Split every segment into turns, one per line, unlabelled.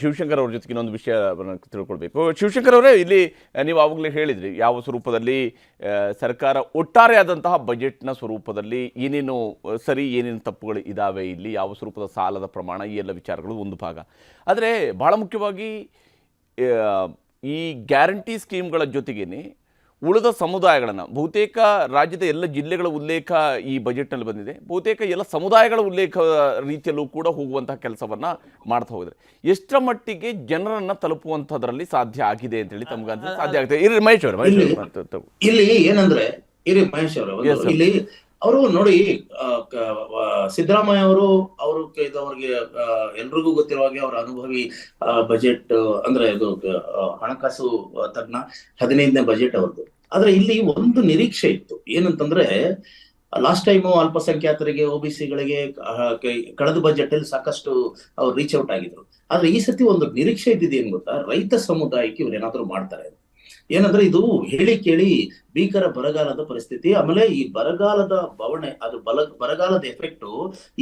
ಶಿವಶಂಕರ್ ಅವ್ರ ಜೊತೆಗೆ ಇನ್ನೊಂದು ವಿಷಯ ತಿಳ್ಕೊಳ್ಬೇಕು. ಶಿವಶಂಕರ್ ಅವರೇ, ಇಲ್ಲಿ ನೀವು ಆವಾಗಲೇ ಹೇಳಿದ್ರಿ ಯಾವ ಸ್ವರೂಪದಲ್ಲಿ ಸರ್ಕಾರ ಒಟ್ಟಾರೆಯಾದಂತಹ ಬಜೆಟ್ನ ಸ್ವರೂಪದಲ್ಲಿ ಏನೇನು ಸರಿ ಏನೇನು ತಪ್ಪುಗಳು ಇದ್ದಾವೆ, ಇಲ್ಲಿ ಯಾವ ಸ್ವರೂಪದ ಸಾಲದ ಪ್ರಮಾಣ, ಈ ಎಲ್ಲ ವಿಚಾರಗಳು ಒಂದು ಭಾಗ. ಆದರೆ ಭಾಳ ಮುಖ್ಯವಾಗಿ ಈ ಗ್ಯಾರಂಟಿ ಸ್ಕೀಮ್ಗಳ ಜೊತೆಗೇನೆ ಉಳಿದ ಸಮುದಾಯಗಳನ್ನು ಬಹುತೇಕ ರಾಜ್ಯದ ಎಲ್ಲ ಜಿಲ್ಲೆಗಳ ಉಲ್ಲೇಖ ಈ ಬಜೆಟ್ನಲ್ಲಿ ಬಂದಿದೆ. ಬಹುತೇಕ ಎಲ್ಲ ಸಮುದಾಯಗಳ ಉಲ್ಲೇಖ ರೀತಿಯಲ್ಲೂ ಕೂಡ ಹೋಗುವಂತಹ ಕೆಲಸವನ್ನು ಮಾಡ್ತಾ ಹೋದರೆ ಎಷ್ಟರ ಮಟ್ಟಿಗೆ ಜನರನ್ನು ತಲುಪುವಂಥದ್ರಲ್ಲಿ ಸಾಧ್ಯ ಆಗಿದೆ ಅಂತೇಳಿ ತಮ್ಗೆ ಸಾಧ್ಯ ಆಗುತ್ತೆ? ಇರಿ ಮಹೇಶ್ ಅವರು,
ಇಲ್ಲಿ ಏನಂದ್ರೆ ಮಹೇಶ್ ಅವರು ಇಲ್ಲಿ ಅವರು ನೋಡಿ, ಸಿದ್ದರಾಮಯ್ಯ ಅವರು ಅವ್ರಿಗೆ ಎಲ್ರಿಗೂ ಗೊತ್ತಿರುವ ಹಾಗೆ ಅವರ ಅನುಭವಿ ಬಜೆಟ್ ಅಂದ್ರೆ ಇದು ಹಣಕಾಸು ತಜ್ಞ 15ನೇ ಬಜೆಟ್ ಅವ್ರದ್ದು. ಆದ್ರೆ ಇಲ್ಲಿ ಒಂದು ನಿರೀಕ್ಷೆ ಇತ್ತು, ಏನಂತಂದ್ರೆ ಲಾಸ್ಟ್ ಟೈಮು ಅಲ್ಪಸಂಖ್ಯಾತರಿಗೆ OBC-ಗಳಿಗೆ ಕಳೆದ ಬಜೆಟ್ ಅಲ್ಲಿ ಸಾಕಷ್ಟು ಅವ್ರು ರೀಚ್ ಔಟ್ ಆಗಿದ್ರು. ಆದ್ರೆ ಈ ಸತಿ ಒಂದು ನಿರೀಕ್ಷೆ ಇದ್ದಿದ್ದು ಏನ್ ಗೊತ್ತಾ, ರೈತ ಸಮುದಾಯಕ್ಕೆ ಇವ್ರು ಏನಾದ್ರು ಮಾಡ್ತಾರೆ. ಏನಂದ್ರೆ ಇದು ಹೇಳಿ ಕೇಳಿ ಭೀಕರ ಬರಗಾಲದ ಪರಿಸ್ಥಿತಿ, ಆಮೇಲೆ ಈ ಬರಗಾಲದ ಬವಣೆ, ಅದು ಬರಗಾಲದ ಎಫೆಕ್ಟ್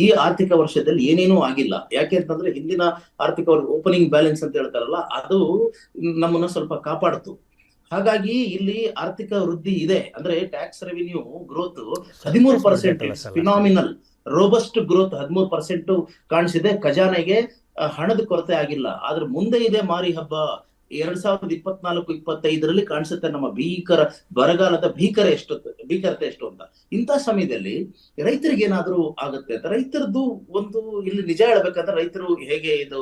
ಈ ಆರ್ಥಿಕ ವರ್ಷದಲ್ಲಿ ಏನೇನೂ ಆಗಿಲ್ಲ. ಯಾಕೆ ಅಂತಂದ್ರೆ ಹಿಂದಿನ ಆರ್ಥಿಕ ಓಪನಿಂಗ್ ಬ್ಯಾಲೆನ್ಸ್ ಅಂತ ಹೇಳ್ತಾರಲ್ಲ, ಅದು ನಮ್ಮನ್ನ ಸ್ವಲ್ಪ ಕಾಪಾಡ್ತು. ಹಾಗಾಗಿ ಇಲ್ಲಿ ಆರ್ಥಿಕ ವೃದ್ಧಿ ಇದೆ. ಅಂದ್ರೆ tax revenue growth 13%, phenomenal robust growth 13% ಕಾಣಿಸಿದೆ. ಖಜಾನೆಗೆ ಹಣದ ಕೊರತೆ ಆಗಿಲ್ಲ. ಆದ್ರೆ ಮುಂದೆ ಇದೆ ಮಾರಿ ಹಬ್ಬ 2024-25 ಕಾಣಿಸುತ್ತೆ ನಮ್ಮ ಭೀಕರ ಬರಗಾಲದ ಭೀಕರತೆ ಎಷ್ಟು ಅಂತ. ಇಂಥ ಸಮಯದಲ್ಲಿ ರೈತರಿಗೆ ಏನಾದ್ರೂ ಆಗುತ್ತೆ ಅಂತ, ರೈತರದ್ದು ಒಂದು ಇಲ್ಲಿ ನಿಜ ಹೇಳ್ಬೇಕಂದ್ರೆ ರೈತರು ಹೇಗೆ ಇದು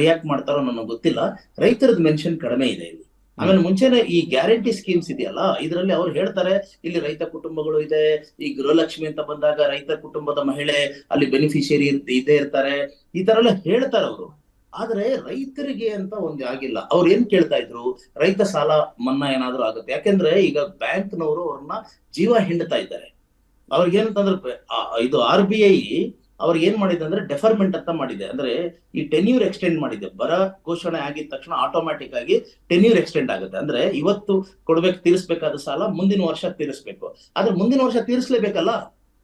ರಿಯಾಕ್ಟ್ ಮಾಡ್ತಾರೋ ನನಗೆ ಗೊತ್ತಿಲ್ಲ. ರೈತರದ್ದು ಮೆನ್ಷನ್ ಕಡಿಮೆ ಇದೆ ಇಲ್ಲಿ. ಆಮೇಲೆ ಮುಂಚೆನೆ ಈ ಗ್ಯಾರಂಟಿ ಸ್ಕೀಮ್ಸ್ ಇದೆಯಲ್ಲ, ಇದರಲ್ಲಿ ಅವ್ರು ಹೇಳ್ತಾರೆ ಇಲ್ಲಿ ರೈತ ಕುಟುಂಬಗಳು ಇದೆ, ಈ ಗೃಹಲಕ್ಷ್ಮಿ ಅಂತ ಬಂದಾಗ ರೈತ ಕುಟುಂಬದ ಮಹಿಳೆ ಅಲ್ಲಿ ಬೆನಿಫಿಷಿಯರಿ ಇದ್ದೇ ಇರ್ತಾರೆ, ಈ ತರ ಎಲ್ಲ ಹೇಳ್ತಾರೆ ಅವರು. ಆದ್ರೆ ರೈತರಿಗೆ ಅಂತ ಒಂದು ಆಗಿಲ್ಲ. ಅವ್ರು ಏನ್ ಕೇಳ್ತಾ ಇದ್ರು, ರೈತ ಸಾಲ ಮನ್ನಾ ಏನಾದ್ರು ಆಗುತ್ತೆ. ಯಾಕೆಂದ್ರೆ ಈಗ ಬ್ಯಾಂಕ್ನವರು ಅವ್ರನ್ನ ಜೀವ ಹಿಂಡ್ತಾ ಇದ್ದಾರೆ. ಅವ್ರಿಗೇನಂತಂದ್ರೆ ಇದು RBI ಅವ್ರಿಗೆ ಏನ್ ಮಾಡಿದೆ ಅಂದ್ರೆ ಡೆಫರ್ಮೆಂಟ್ ಅಂತ ಮಾಡಿದೆ. ಅಂದ್ರೆ ಈ ಟೆನ್ಯೂರ್ ಎಕ್ಸ್ಟೆಂಡ್ ಮಾಡಿದೆ. ಬರ ಘೋಷಣೆ ಆಗಿದ ತಕ್ಷಣ ಆಟೋಮ್ಯಾಟಿಕ್ ಆಗಿ ಟೆನ್ಯೂರ್ ಎಕ್ಸ್ಟೆಂಡ್ ಆಗುತ್ತೆ. ಅಂದ್ರೆ ಇವತ್ತು ತೀರಿಸಬೇಕಾದ ಸಾಲ ಮುಂದಿನ ವರ್ಷ ತೀರಿಸ್ಬೇಕು. ಆದ್ರೆ ಮುಂದಿನ ವರ್ಷ ತೀರಿಸಲೇಬೇಕಲ್ಲ,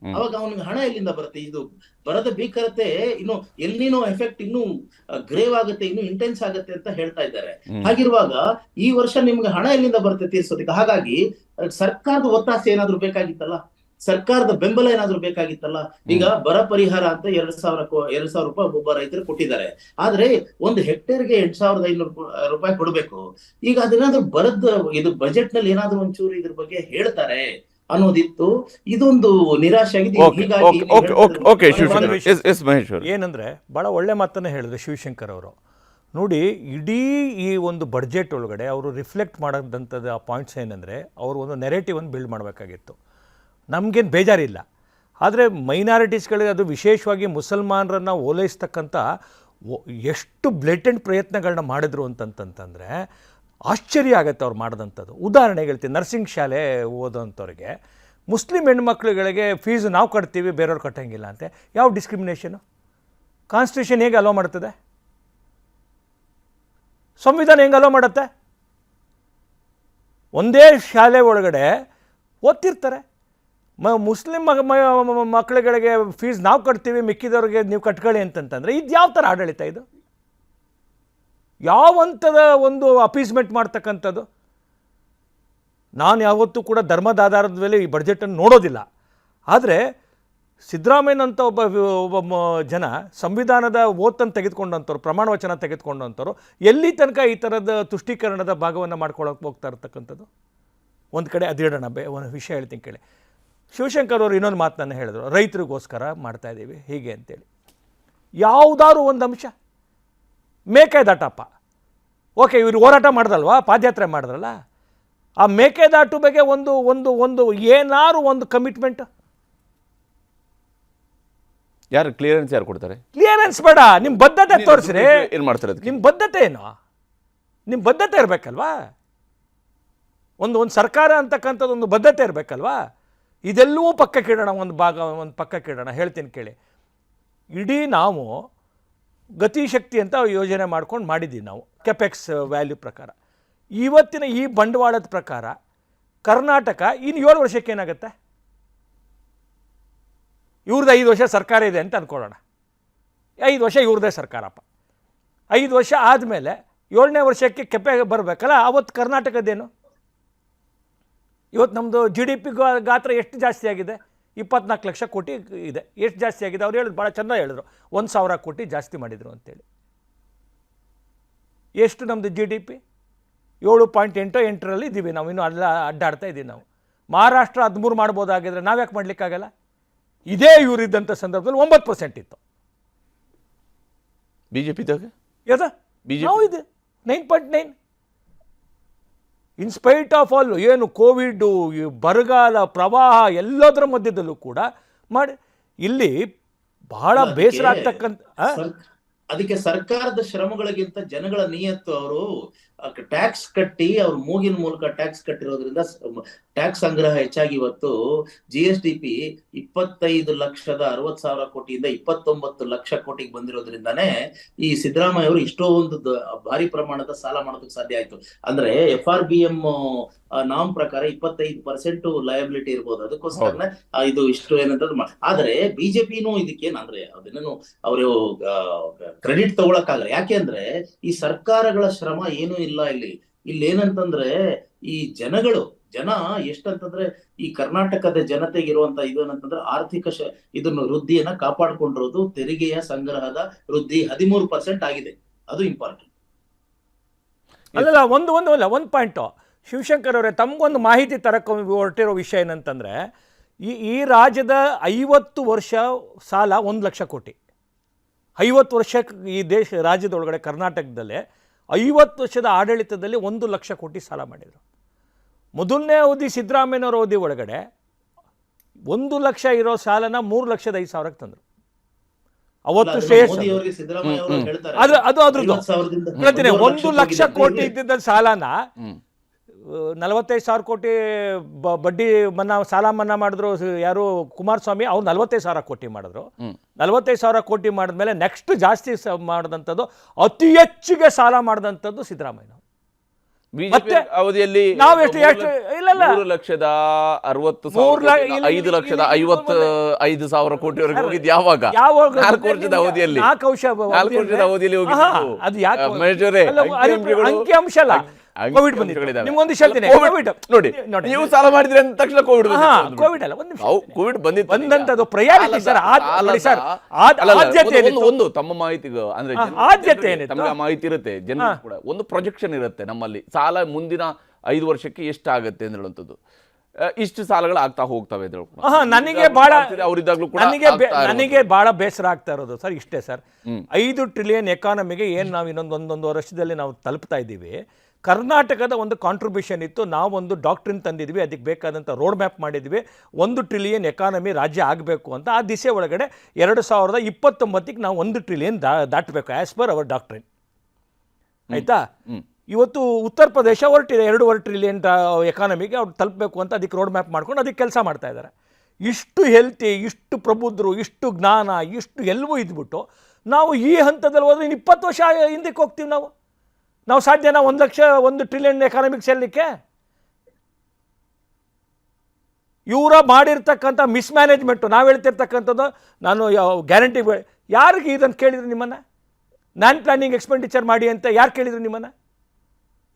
ಅವಾಗ ಅವನಿಗೆ ಹಣ ಎಲ್ಲಿಂದ ಬರುತ್ತೆ? ಇದು ಬರದ ಭೀಕರತೆ ಇನ್ನು ಎಲ್ಲಿನೋ ಎಫೆಕ್ಟ್ ಇನ್ನು ಗ್ರೇವ್ ಆಗುತ್ತೆ, ಇನ್ನು ಇಂಟೆನ್ಸ್ ಆಗುತ್ತೆ ಅಂತ ಹೇಳ್ತಾ ಇದ್ದಾರೆ. ಹಾಗಿರುವಾಗ ಈ ವರ್ಷ ನಿಮ್ಗೆ ಹಣ ಎಲ್ಲಿಂದ ಬರುತ್ತೆ ತೀರ್ಸೋದಕ್ಕೆ? ಹಾಗಾಗಿ ಸರ್ಕಾರದ ಒತ್ತಾಸೆ ಏನಾದ್ರು ಬೇಕಾಗಿತ್ತಲ್ಲ, ಸರ್ಕಾರದ ಬೆಂಬಲ ಏನಾದ್ರು ಬೇಕಾಗಿತ್ತಲ್ಲ. ಈಗ ಬರ ಪರಿಹಾರ ಅಂತ 2,000 ರೂಪಾಯಿ ಒಬ್ಬ ರೈತರು ಕೊಟ್ಟಿದ್ದಾರೆ. ಆದ್ರೆ ಒಂದು ಹೆಕ್ಟೇರ್ಗೆ 8,500 ರೂಪಾಯಿ ಕೊಡ್ಬೇಕು. ಈಗ ಅದೇನಾದ್ರೂ ಇದು ಬಜೆಟ್ ನಲ್ಲಿ ಏನಾದ್ರು ಒಂಚೂರು ಇದ್ರ ಬಗ್ಗೆ ಹೇಳ್ತಾರೆ ಅನ್ನೋದಿತ್ತು. ಇದೊಂದು ನಿರಾಶೆ ಆಗಿದೆ.
ಏನಂದ್ರೆ ಬಹಳ ಒಳ್ಳೆ ಮಾತನ್ನ ಹೇಳಿದ್ರು ಶಿವಶಂಕರ್ ಅವರು. ನೋಡಿ, ಇಡೀ ಈ ಒಂದು ಬಡ್ಜೆಟ್ ಒಳಗಡೆ ಅವರು ರಿಫ್ಲೆಕ್ಟ್ ಮಾಡೋದಂಥದ್ದು ಆ ಪಾಯಿಂಟ್ಸ್ ಏನಂದರೆ, ಅವರು ಒಂದು ನೆರೇಟಿವನ್ನು ಬಿಲ್ಡ್ ಮಾಡಬೇಕಾಗಿತ್ತು. ನಮಗೇನು ಬೇಜಾರಿಲ್ಲ, ಆದರೆ ಮೈನಾರಿಟೀಸ್ಗಳಿಗೆ, ಅದು ವಿಶೇಷವಾಗಿ ಮುಸಲ್ಮಾನರನ್ನು ಓಲೈಸ್ತಕ್ಕಂಥ ಎಷ್ಟು ಬ್ಲೇಟೆಂಟ್ ಪ್ರಯತ್ನಗಳನ್ನ ಮಾಡಿದ್ರು ಅಂತಂತಂದರೆ ಆಶ್ಚರ್ಯ ಆಗುತ್ತೆ ಅವ್ರು ಮಾಡಿದಂಥದ್ದು. ಉದಾಹರಣೆಗೆ ಹೇಳ್ತೀನಿ, ನರ್ಸಿಂಗ್ ಶಾಲೆ ಓದೋಂಥವ್ರಿಗೆ ಮುಸ್ಲಿಂ ಹೆಣ್ಮಕ್ಳುಗಳಿಗೆ ಫೀಸು ನಾವು ಕಟ್ತೀವಿ, ಬೇರೆಯವ್ರು ಕಟ್ಟೋಂಗಿಲ್ಲ ಅಂತೆ. ಯಾವ ಡಿಸ್ಕ್ರಿಮಿನೇಷನು? ಕಾನ್ಸ್ಟಿಟ್ಯೂಷನ್ ಹೇಗೆ ಅಲೋ ಮಾಡ್ತದೆ? ಸಂವಿಧಾನ ಹೆಂಗೆ ಅಲೋ ಮಾಡುತ್ತೆ? ಒಂದೇ ಶಾಲೆ ಒಳಗಡೆ ಓದ್ತಿರ್ತಾರೆ, ಮುಸ್ಲಿಂ ಮಕ್ಕಳುಗಳಿಗೆ ಫೀಸ್ ನಾವು ಕಟ್ತೀವಿ, ಮಿಕ್ಕಿದವ್ರಿಗೆ ನೀವು ಕಟ್ಕೊಳ್ಳಿ ಅಂತಂತಂದರೆ ಇದು ಯಾವ ಥರ ಆಡಳಿತ? ಇದು ಯಾವಂಥದ ಒಂದು ಅಪೀಸ್ಮೆಂಟ್ ಮಾಡ್ತಕ್ಕಂಥದ್ದು? ನಾನು ಯಾವತ್ತೂ ಕೂಡ ಧರ್ಮದ ಆಧಾರದ ಮೇಲೆ ಈ ಬಡ್ಜೆಟನ್ನು ನೋಡೋದಿಲ್ಲ. ಆದರೆ ಸಿದ್ದರಾಮಯ್ಯನಂಥ ಒಬ್ಬ ಜನ ಸಂವಿಧಾನದ ಓತನ್ನು ತೆಗೆದುಕೊಂಡಂಥವ್ರು, ಪ್ರಮಾಣ ವಚನ ತೆಗೆದುಕೊಂಡಂಥವ್ರು ಎಲ್ಲಿ ತನಕ ಈ ಥರದ ತುಷ್ಟೀಕರಣದ ಭಾಗವನ್ನು ಮಾಡ್ಕೊಳ್ಳೋಕೆ ಹೋಗ್ತಾ ಇರ್ತಕ್ಕಂಥದ್ದು? ಒಂದು ಕಡೆ ಅದಿಡೋಣ, ಒಂದು ವಿಷಯ ಹೇಳ್ತೀನಿ ಕೇಳಿ. ಶಿವಶಂಕರ್ ಅವರು ಇನ್ನೊಂದು ಮಾತನ್ನು ಹೇಳಿದ್ರು, ರೈತರಿಗೋಸ್ಕರ ಮಾಡ್ತಾಯಿದ್ದೀವಿ ಹೀಗೆ ಅಂತೇಳಿ. ಯಾವುದಾದ್ರು ಒಂದು ಅಂಶ ಮೇಕೆದಾಟಪ್ಪ, ಓಕೆ, ಇವರು ಹೋರಾಟ ಮಾಡ್ದಲ್ವಾ, ಪಾದಯಾತ್ರೆ ಮಾಡಿದ್ರಲ್ಲ, ಆ ಮೇಕೆದಾಟು ಬಗ್ಗೆ ಒಂದು ಒಂದು ಒಂದು ಏನಾರು ಒಂದು ಕಮಿಟ್ಮೆಂಟ್
ಯಾರು ಕ್ಲಿಯರೆನ್ಸ್ ಯಾರು ಕೊಡ್ತಾರೆ?
ಕ್ಲಿಯರೆನ್ಸ್ ಬೇಡ, ನಿಮ್ಮ ಬದ್ಧತೆ ತೋರಿಸ್ರಿ.
ಏನು ಮಾಡ್ತಾರೆ?
ನಿಮ್ಮ ಬದ್ಧತೆ ಏನು? ನಿಮ್ಮ ಬದ್ಧತೆ ಇರಬೇಕಲ್ವಾ? ಒಂದು ಸರ್ಕಾರ ಅಂತಕ್ಕಂಥದ್ದು ಒಂದು ಬದ್ಧತೆ ಇರಬೇಕಲ್ವಾ? ಇದೆಲ್ಲವೂ ಪಕ್ಕಕ್ಕಿಡೋಣ, ಒಂದು ಪಕ್ಕಕ್ಕಿಡೋಣ. ಹೇಳ್ತೀನಿ ಕೇಳಿ, ಇಡೀ ನಾವು ಗತಿಶಕ್ತಿ ಅಂತ ಯೋಜನೆ ಮಾಡ್ಕೊಂಡು ಮಾಡಿದ್ದೀವಿ ನಾವು, ಕೆಪೆಕ್ಸ್ ವ್ಯಾಲ್ಯೂ ಪ್ರಕಾರ. ಇವತ್ತಿನ ಈ ಬಂಡವಾಳದ ಪ್ರಕಾರ ಕರ್ನಾಟಕ ಇನ್ನು 7 ವರ್ಷಕ್ಕೆ ಏನಾಗುತ್ತೆ? ಇವ್ರದ್ದು 5 ವರ್ಷ ಸರ್ಕಾರ ಇದೆ ಅಂತ ಅಂದ್ಕೊಳ್ಳೋಣ, 5 ವರ್ಷ ಇವ್ರದ್ದೇ ಸರ್ಕಾರಪ್ಪ. 5 ವರ್ಷ ಆದಮೇಲೆ 7ನೇ ವರ್ಷಕ್ಕೆ ಕೆಪೆ ಬರಬೇಕಲ್ಲ, ಅವತ್ತು ಕರ್ನಾಟಕದ್ದೇನು? ಇವತ್ತು ನಮ್ಮದು GDP ಗಾತ್ರ ಎಷ್ಟು ಜಾಸ್ತಿ ಆಗಿದೆ? 24 ಲಕ್ಷ ಕೋಟಿ ಇದೆ. ಎಷ್ಟು ಜಾಸ್ತಿ ಆಗಿದೆ? ಅವ್ರು ಹೇಳಿದ್ರು, ಭಾಳ ಚೆನ್ನಾಗಿ ಹೇಳಿದ್ರು, 1,000 ಕೋಟಿ ಜಾಸ್ತಿ ಮಾಡಿದರು ಅಂತೇಳಿ. ಎಷ್ಟು ನಮ್ಮದು GDP? 7.8 ಇದ್ದೀವಿ ನಾವು, ಇನ್ನೂ ಅಡ್ಡಾಡ್ತಾ ಇದ್ದೀವಿ ನಾವು. ಮಹಾರಾಷ್ಟ್ರ 13 ಮಾಡ್ಬೋದಾಗಿದ್ರೆ ನಾವ್ಯಾಕೆ ಮಾಡಲಿಕ್ಕಾಗಲ್ಲ? ಇದೇ ಇವರಿದ್ದಂಥ ಸಂದರ್ಭದಲ್ಲಿ 9% ಇತ್ತು.
ಬಿಜೆಪಿದಾಗ
ಯಾವ್ದು ನಾವು ಇದೆ 9.9. ಇನ್ಸ್ಪೈಟ್ ಆಫ್ ಆಲ್, ಏನು ಕೋವಿಡ್, ಬರಗಾಲ, ಪ್ರವಾಹ ಎಲ್ಲದರ ಮಧ್ಯದಲ್ಲೂ ಕೂಡ ಮಾಡಿ ಇಲ್ಲಿ ಬಹಳ ಬೇಸರ ಆಗ್ತಕ್ಕಂಥ
ಅದಕ್ಕೆ ಸರ್ಕಾರದ ಶ್ರಮಗಳಿಗಿಂತ ಜನಗಳ ನಿಯತ್ತು. ಅವರು ಟ್ಯಾಕ್ಸ್ ಕಟ್ಟಿ, ಅವ್ರ ಮೂಗಿನ ಮೂಲಕ ಟ್ಯಾಕ್ಸ್ ಕಟ್ಟಿರೋದ್ರಿಂದ ಟ್ಯಾಕ್ಸ್ ಸಂಗ್ರಹ ಹೆಚ್ಚಾಗಿ ಇವತ್ತು GSDP 25,60,000 ಕೋಟಿಯಿಂದ 29 ಲಕ್ಷ ಕೋಟಿಗೆ ಬಂದಿರೋದ್ರಿಂದಾನೇ ಈ ಸಿದ್ದರಾಮಯ್ಯ ಅವರು ಇಷ್ಟೊಂದು ಭಾರಿ ಪ್ರಮಾಣದ ಸಾಲ ಮಾಡೋದಕ್ಕೆ ಸಾಧ್ಯ ಆಯ್ತು. ಅಂದ್ರೆ FRBM ನಾಮ್ ಪ್ರಕಾರ 25% ಲಯಬಿಲಿಟಿ ಇರ್ಬೋದು. ಅದಕ್ಕೋಸ್ಕರ ಇದು ಇಷ್ಟು ಏನಂತ. ಆದ್ರೆ ಬಿಜೆಪಿನೂ ಇದಕ್ಕೇನಂದ್ರೆ ಅದನ್ನು ಅವರು ಕ್ರೆಡಿಟ್ ತಗೊಳಕ್ಕಾಗಲ್ಲ. ಯಾಕೆ ಅಂದ್ರೆ ಈ ಸರ್ಕಾರಗಳ ಶ್ರಮ ಏನೂ ಇಲ್ಲ ಇಲ್ಲಿ ಏನಂತಂದ್ರೆ ಈ ಜನ ಎಷ್ಟಂತಂದ್ರೆ ಈ ಕರ್ನಾಟಕದ ಜನತೆಗಿರುವಂತ ಇದು ಏನಂತಂದ್ರೆ ಆರ್ಥಿಕ ಇದನ್ನು ವೃದ್ಧಿಯನ್ನ ಕಾಪಾಡ್ಕೊಂಡಿರೋದು. ತೆರಿಗೆಯ ಸಂಗ್ರಹದ ವೃದ್ಧಿ 13% ಆಗಿದೆ. ಅದು ಇಂಪಾರ್ಟೆಂಟ್.
ಅಲ್ಲಲ್ಲ, ಒಂದು ಪಾಯಿಂಟು ಶಿವಶಂಕರ್ ಅವರೇ, ತಮಗೊಂದು ಮಾಹಿತಿ ತರಕ್ಕೆ ಹೊರಟಿರೋ ವಿಷಯ ಏನಂತಂದರೆ, ಈ ರಾಜ್ಯದ 50 ವರ್ಷ ಸಾಲ 1 ಲಕ್ಷ ಕೋಟಿ. 50 ವರ್ಷಕ್ಕೆ ಈ ರಾಜ್ಯದೊಳಗಡೆ ಕರ್ನಾಟಕದಲ್ಲೇ 50 ವರ್ಷದ ಆಡಳಿತದಲ್ಲಿ 1 ಲಕ್ಷ ಕೋಟಿ ಸಾಲ ಮಾಡಿದರು. ಮೊದಲನೇ ಅವಧಿ ಸಿದ್ದರಾಮಯ್ಯನವರ ಅವಧಿ ಒಳಗಡೆ 1 ಲಕ್ಷ ಇರೋ ಸಾಲನ 3,05,000ಕ್ಕೆ ತಂದರು. ಅವತ್ತು ಅದು ಅದ್ರದ್ದು 1 ಲಕ್ಷ ಕೋಟಿ ಇದ್ದಿದ್ದ ಸಾಲನ 45,000 ಕೋಟಿ ಬಡ್ಡಿ ಮನ್ನಾ, ಸಾಲ ಮನ್ನಾ ಮಾಡಿದ್ರು ಯಾರು, ಕುಮಾರಸ್ವಾಮಿ. ಅವ್ರು 45,000 ಕೋಟಿ ಮಾಡಿದ್ರು. 45,000 ಕೋಟಿ ಮಾಡಿದ್ಮೇಲೆ ನೆಕ್ಸ್ಟ್ ಜಾಸ್ತಿ ಮಾಡಿದಂಥದ್ದು, ಅತಿ ಹೆಚ್ಚಿಗೆ ಸಾಲ ಮಾಡಿದಂಥದ್ದು ಸಿದ್ದರಾಮಯ್ಯ.
ಬಿಜೆಪಿ ಅವಧಿಯಲ್ಲಿ
ನಾವು ಎಷ್ಟು ಇಲ್ಲ
5,50,000 ಕೋಟಿವರೆಗೆ ಹೋಗಿದ್ದು ಯಾವಾಗ? 4 ವರ್ಷದ ಅವಧಿಯಲ್ಲಿ.
4 ವರ್ಷದ ಅವಧಿಯಲ್ಲಿ ಅದು ಯಾಕೆ ಅಂಕಿಅಂಶ ಅಲ್ಲ, ಕೋವಿಡ್ ಬಂದಿದೆ. ನಿಮ್ಗೊಂದು ಹೇಳ್ತೀನಿ,
ನೋಡಿ ನೀವು ಸಾಲ ಮಾಡಿದ್ರೆ ಅಂದ ತಕ್ಷಣ ಕೋವಿಡ್
ಅಲ್ಲ,
ಕೋವಿಡ್
ಬಂದಂತದ್ದು ಪ್ರಯಾರಿಟಿ ಸರ್.
ಒಂದು ತಮ್ಮ ಮಾಹಿತಿ ಅಂದ್ರೆ
ಆದ್ಯತೆ
ತಮಗೆ ಮಾಹಿತಿ ಇರುತ್ತೆ, ಜನ ಕೂಡ ಒಂದು ಪ್ರೊಜೆಕ್ಷನ್ ಇರುತ್ತೆ ನಮ್ಮಲ್ಲಿ. ಸಾಲ ಮುಂದಿನ 5 ವರ್ಷಕ್ಕೆ ಎಷ್ಟಾಗತ್ತೆ ಅಂತ ಹೇಳುವಂಥದ್ದು. ಇಷ್ಟು ಸಾಲಗಳು ಆಗ್ತಾ ಹೋಗ್ತವೆ.
ನನಗೆ ಬಹಳ ಬೇಸರ ಆಗ್ತಾ ಇರೋದು ಸರ್ ಇಷ್ಟೇ ಸರ್. 5 ಟ್ರಿಲಿಯನ್ ಎಕಾನಮಿಗೆ ಏನು ನಾವು ಇನ್ನೊಂದು ವರ್ಷದಲ್ಲಿ ನಾವು ತಲುಪ್ತಾ ಇದ್ದೀವಿ. ಕರ್ನಾಟಕದ ಒಂದು ಕಾಂಟ್ರಿಬ್ಯೂಷನ್ ಇತ್ತು. ನಾವೊಂದು ಡಾಕ್ಟ್ರಿನ್ ತಂದಿದ್ವಿ, ಅದಕ್ಕೆ ಬೇಕಾದಂಥ ರೋಡ್ ಮ್ಯಾಪ್ ಮಾಡಿದ್ವಿ. 1 ಟ್ರಿಲಿಯನ್ ಎಕಾನಮಿ ರಾಜ್ಯ ಆಗಬೇಕು ಅಂತ. ಆ ದಿಸೆ ಒಳಗಡೆ 2029ಕ್ಕೆ ನಾವು 1 ಟ್ರಿಲಿಯನ್ ದಾಟಬೇಕು ಆ್ಯಸ್ ಪರ್ ಅವರ್ ಡಾಕ್ಟ್ರಿನ್. ಆಯಿತಾ? ಇವತ್ತು ಉತ್ತರ ಪ್ರದೇಶ ಹೊರಟಿದೆ 2.5 ಟ್ರಿಲಿಯನ್ ಎಕಾನಮಿಗೆ ಅವ್ರು ತಲುಪಬೇಕು ಅಂತ. ಅದಕ್ಕೆ ರೋಡ್ ಮ್ಯಾಪ್ ಮಾಡ್ಕೊಂಡು ಅದಕ್ಕೆ ಕೆಲಸ ಮಾಡ್ತಾ ಇದ್ದಾರೆ. ಇಷ್ಟು ಹೆಲ್ತಿ, ಇಷ್ಟು ಪ್ರಬುದ್ಧರು, ಇಷ್ಟು ಜ್ಞಾನ, ಇಷ್ಟು ಎಲ್ಲವೂ ಇದ್ಬಿಟ್ಟು ನಾವು ಈ ಹಂತದಲ್ಲಿ ಹೋದ್ರೆ 20 ವರ್ಷ ಹಿಂದಕ್ಕೆ ಹೋಗ್ತೀವಿ. ನಾವು ಸಾಧ್ಯನಾ 1 ಟ್ರಿಲಿಯನ್ ಎಕಾನಮಿಕ್ ಸೇರಲಿಕ್ಕೆ? ಇವರ ಮಾಡಿರ್ತಕ್ಕಂಥ ಮಿಸ್ಮ್ಯಾನೇಜ್ಮೆಂಟು, ನಾವು ಹೇಳ್ತಿರ್ತಕ್ಕಂಥದ್ದು. ನಾನು ಗ್ಯಾರಂಟಿ ಯಾರಿಗೆ ಇದನ್ನು ಕೇಳಿದ್ರು ನಿಮ್ಮನ್ನು? ನಾನ್ ಪ್ಲಾನಿಂಗ್ ಎಕ್ಸ್ಪೆಂಡಿಚರ್ ಮಾಡಿ ಅಂತ ಯಾರು ಕೇಳಿದ್ರು ನಿಮ್ಮನ್ನು?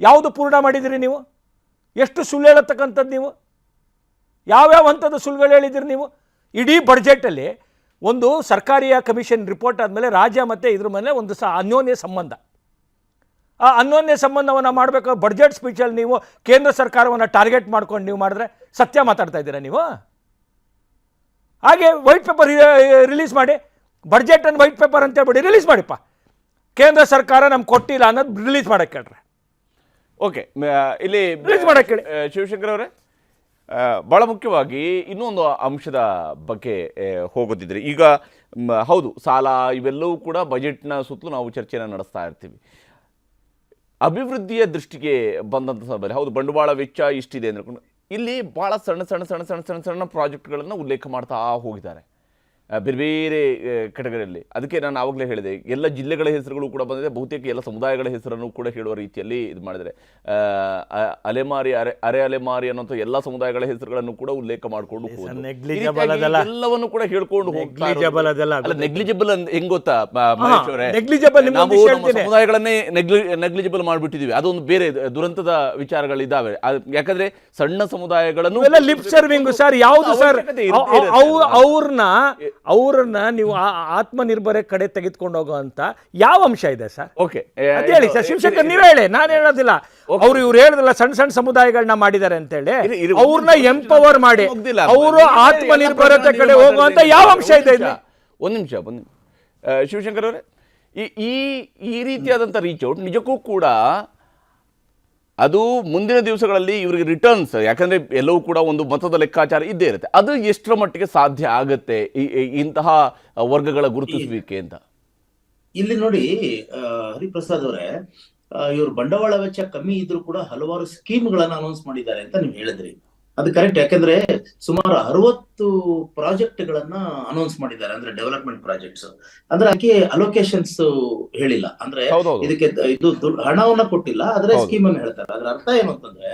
ಯಾವುದು ಪೂರ್ಣ ಮಾಡಿದಿರಿ ನೀವು? ಎಷ್ಟು ಸುಳ್ಳು ಹೇಳತಕ್ಕಂಥದ್ದು ನೀವು? ಯಾವ್ಯಾವ ಹಂತದ ಸುಳ್ಳುಗಳು ಹೇಳಿದಿರಿ ನೀವು? ಇಡೀ ಬಡ್ಜೆಟಲ್ಲಿ ಒಂದು ಸರ್ಕಾರಿಯ ಕಮಿಷನ್ ರಿಪೋರ್ಟ್ ಆದಮೇಲೆ ರಾಜ್ಯ ಮತ್ತು ಇದ್ರ ಮೇಲೆ ಒಂದು ಅನ್ಯೋನ್ಯ ಸಂಬಂಧ. ಆ ಅನ್ಯೋನ್ಯ ಸಂಬಂಧವನ್ನು ಮಾಡಬೇಕು. ಬಡ್ಜೆಟ್ ಸ್ಪೀಚಲ್ಲಿ ನೀವು ಕೇಂದ್ರ ಸರ್ಕಾರವನ್ನು ಟಾರ್ಗೆಟ್ ಮಾಡ್ಕೊಂಡು ನೀವು ಮಾಡಿದ್ರೆ ಸತ್ಯ ಮಾತಾಡ್ತಾ ಇದ್ದೀರಾ ನೀವು? ಹಾಗೆ ವೈಟ್ ಪೇಪರ್ ರಿಲೀಸ್ ಮಾಡಿ, ಬಡ್ಜೆಟನ್ನು ವೈಟ್ ಪೇಪರ್ ಅಂತ ಹೇಳ್ಬಿಡಿ ರಿಲೀಸ್ ಮಾಡಿಪ್ಪ. ಕೇಂದ್ರ ಸರ್ಕಾರ ನಮ್ಗೆ ಕೊಟ್ಟಿಲ್ಲ ಅನ್ನೋದು ರಿಲೀಸ್ ಮಾಡೋಕ್ಕೆ ಹೇಳ್ರೆ.
ಓಕೆ, ಇಲ್ಲಿ
ರಿಲೀಸ್ ಮಾಡೋಕ್ಕೆ ಹೇಳಿ.
ಶಿವಶಂಕರ್ ಅವರೇ, ಭಾಳ ಮುಖ್ಯವಾಗಿ ಇನ್ನೊಂದು ಅಂಶದ ಬಗ್ಗೆ ಹೋಗೋದಿದ್ರೆ, ಈಗ ಹೌದು ಸಾಲ ಇವೆಲ್ಲವೂ ಕೂಡ ಬಜೆಟ್ನ ಸುತ್ತಲೂ ನಾವು ಚರ್ಚೆಯನ್ನು ನಡೆಸ್ತಾ ಇರ್ತೀವಿ. ಅಭಿವೃದ್ಧಿಯ ದೃಷ್ಟಿಗೆ ಬಂದಂಥ ಸಂದರ್ಭದಲ್ಲಿ ಹೌದು ಬಂಡವಾಳ ವೆಚ್ಚ ಇಷ್ಟಿದೆ ಅಂದ್ಕೊಂಡು ಇಲ್ಲಿ ಭಾಳ ಸಣ್ಣ ಪ್ರಾಜೆಕ್ಟ್ಗಳನ್ನು ಉಲ್ಲೇಖ ಮಾಡ್ತಾ ಹೋಗಿದ್ದಾರೆ. ಬೇರೆ ಬೇರೆ ಕೆಟಗರಿಯಲ್ಲಿ. ಅದಕ್ಕೆ ನಾನು ಆವಾಗಲೇ ಹೇಳಿದೆ, ಎಲ್ಲ ಜಿಲ್ಲೆಗಳ ಹೆಸರುಗಳು ಕೂಡ ಬಂದಿದೆ, ಬಹುತೇಕ ಎಲ್ಲ ಸಮುದಾಯಗಳ ಹೆಸರನ್ನು ಕೂಡ ಹೇಳುವ ರೀತಿಯಲ್ಲಿ ಇದು ಮಾಡಿದರೆ, ಅಲೆಮಾರಿ ಅರೆ ಅಲೆಮಾರಿ ಅನ್ನೋಂಥ ಎಲ್ಲ ಸಮುದಾಯಗಳ ಹೆಸರುಗಳನ್ನು ಕೂಡ ಉಲ್ಲೇಖ ಮಾಡಿಕೊಂಡು ಎಲ್ಲವನ್ನು ಕೂಡ ಹೇಳ್ಕೊಂಡು ಹೋಗ್ತಾರೆ. ನೆಗ್ಲಿಜಿಬಲ್ ಹೆಂಗ್ ಗೊತ್ತಾ ಮಹೇಶ್ ಅವರೇ, ನಾವು ನಮ್ಮ ಸಮುದಾಯಗಳನ್ನೇ ನೆಗ್ಲಿಜಿಬಲ್ ಮಾಡ್ಬಿಟ್ಟಿದೀವಿ. ಅದೊಂದು ಬೇರೆ ದುರಂತದ ವಿಚಾರಗಳಿದ್ದಾವೆ. ಯಾಕಂದ್ರೆ ಸಣ್ಣ ಸಮುದಾಯಗಳನ್ನು
ಲಿಪ್ ಸರ್ವಿಂಗ್ ಸರ್, ಯಾವುದು ಸರ್ ಅವ್ರನ್ನ ನೀವು ಆತ್ಮನಿರ್ಭರ ಕಡೆ ತೆಗೆದುಕೊಂಡು ಹೋಗೋ ಅಂತ ಯಾವ ಅಂಶ ಇದೆ ಸರ್?
ಓಕೆ
ಹೇಳಿ ಸರ್, ಶಿವಶಂಕರ್ ನೀವೇ ಹೇಳಿ, ನಾನು ಹೇಳೋದಿಲ್ಲ. ಇವ್ರು ಹೇಳಿದ್ರಲ್ಲ ಸಣ್ಣ ಸಣ್ಣ ಸಮುದಾಯಗಳನ್ನ ಮಾಡಿದ್ದಾರೆ ಅಂತ ಹೇಳಿ, ಅವ್ರನ್ನ ಎಂಪವರ್ ಮಾಡಿ ಅವರು ಆತ್ಮನಿರ್ಭರತೆ ಕಡೆ ಹೋಗುವಂತ ಯಾವ ಅಂಶ ಇದೆ?
ಒಂದ್ ನಿಮಿಷ ಶಿವಶಂಕರ್ ಅವರೇ, ಈ ರೀತಿಯಾದಂಥ ರೀಚ್ ಔಟ್ ನಿಜಕ್ಕೂ ಕೂಡ ಅದು ಮುಂದಿನ ದಿವಸಗಳಲ್ಲಿ ಇವರಿಗೆ ರಿಟರ್ನ್ಸ್, ಯಾಕಂದ್ರೆ ಎಲ್ಲವೂ ಕೂಡ ಒಂದು ಮತದ ಲೆಕ್ಕಾಚಾರ ಇದ್ದೇ ಇರುತ್ತೆ. ಅದು ಎಷ್ಟರ ಮಟ್ಟಿಗೆ ಸಾಧ್ಯ ಆಗತ್ತೆ ಇಂತಹ ವರ್ಗಗಳ ಗುರುತಿಸುವಿಕೆ ಅಂತ?
ಇಲ್ಲಿ ನೋಡಿ ಹರಿಪ್ರಸಾದ್ ಅವರೇ, ಇವರು ಬಂಡವಾಳ ವೆಚ್ಚ ಕಮ್ಮಿ ಇದ್ರೂ ಕೂಡ ಹಲವಾರು ಸ್ಕೀಮ್ಗಳನ್ನ ಅನೌನ್ಸ್ ಮಾಡಿದ್ದಾರೆ ಅಂತ ನೀವು ಹೇಳಿದ್ರಿ. ಅದು ಕರೆಕ್ಟ್. ಯಾಕಂದ್ರೆ ಸುಮಾರು 60 ಪ್ರಾಜೆಕ್ಟ್ ಗಳನ್ನ ಅನೌನ್ಸ್ ಮಾಡಿದ್ದಾರೆ, ಅಂದ್ರೆ ಡೆವಲಪ್ಮೆಂಟ್ ಪ್ರಾಜೆಕ್ಟ್ಸ್. ಅಂದ್ರೆ ಅದಕ್ಕೆ ಅಲೋಕೇಶನ್ಸ್ ಹೇಳಿಲ್ಲ, ಅಂದ್ರೆ ಇದಕ್ಕೆ ಇದು ಹಣವನ್ನ ಕೊಟ್ಟಿಲ್ಲ, ಆದ್ರೆ ಸ್ಕೀಮ್ ಅನ್ನು ಹೇಳ್ತಾರೆ. ಅದ್ರ ಅರ್ಥ ಏನು ಅಂತಂದ್ರೆ,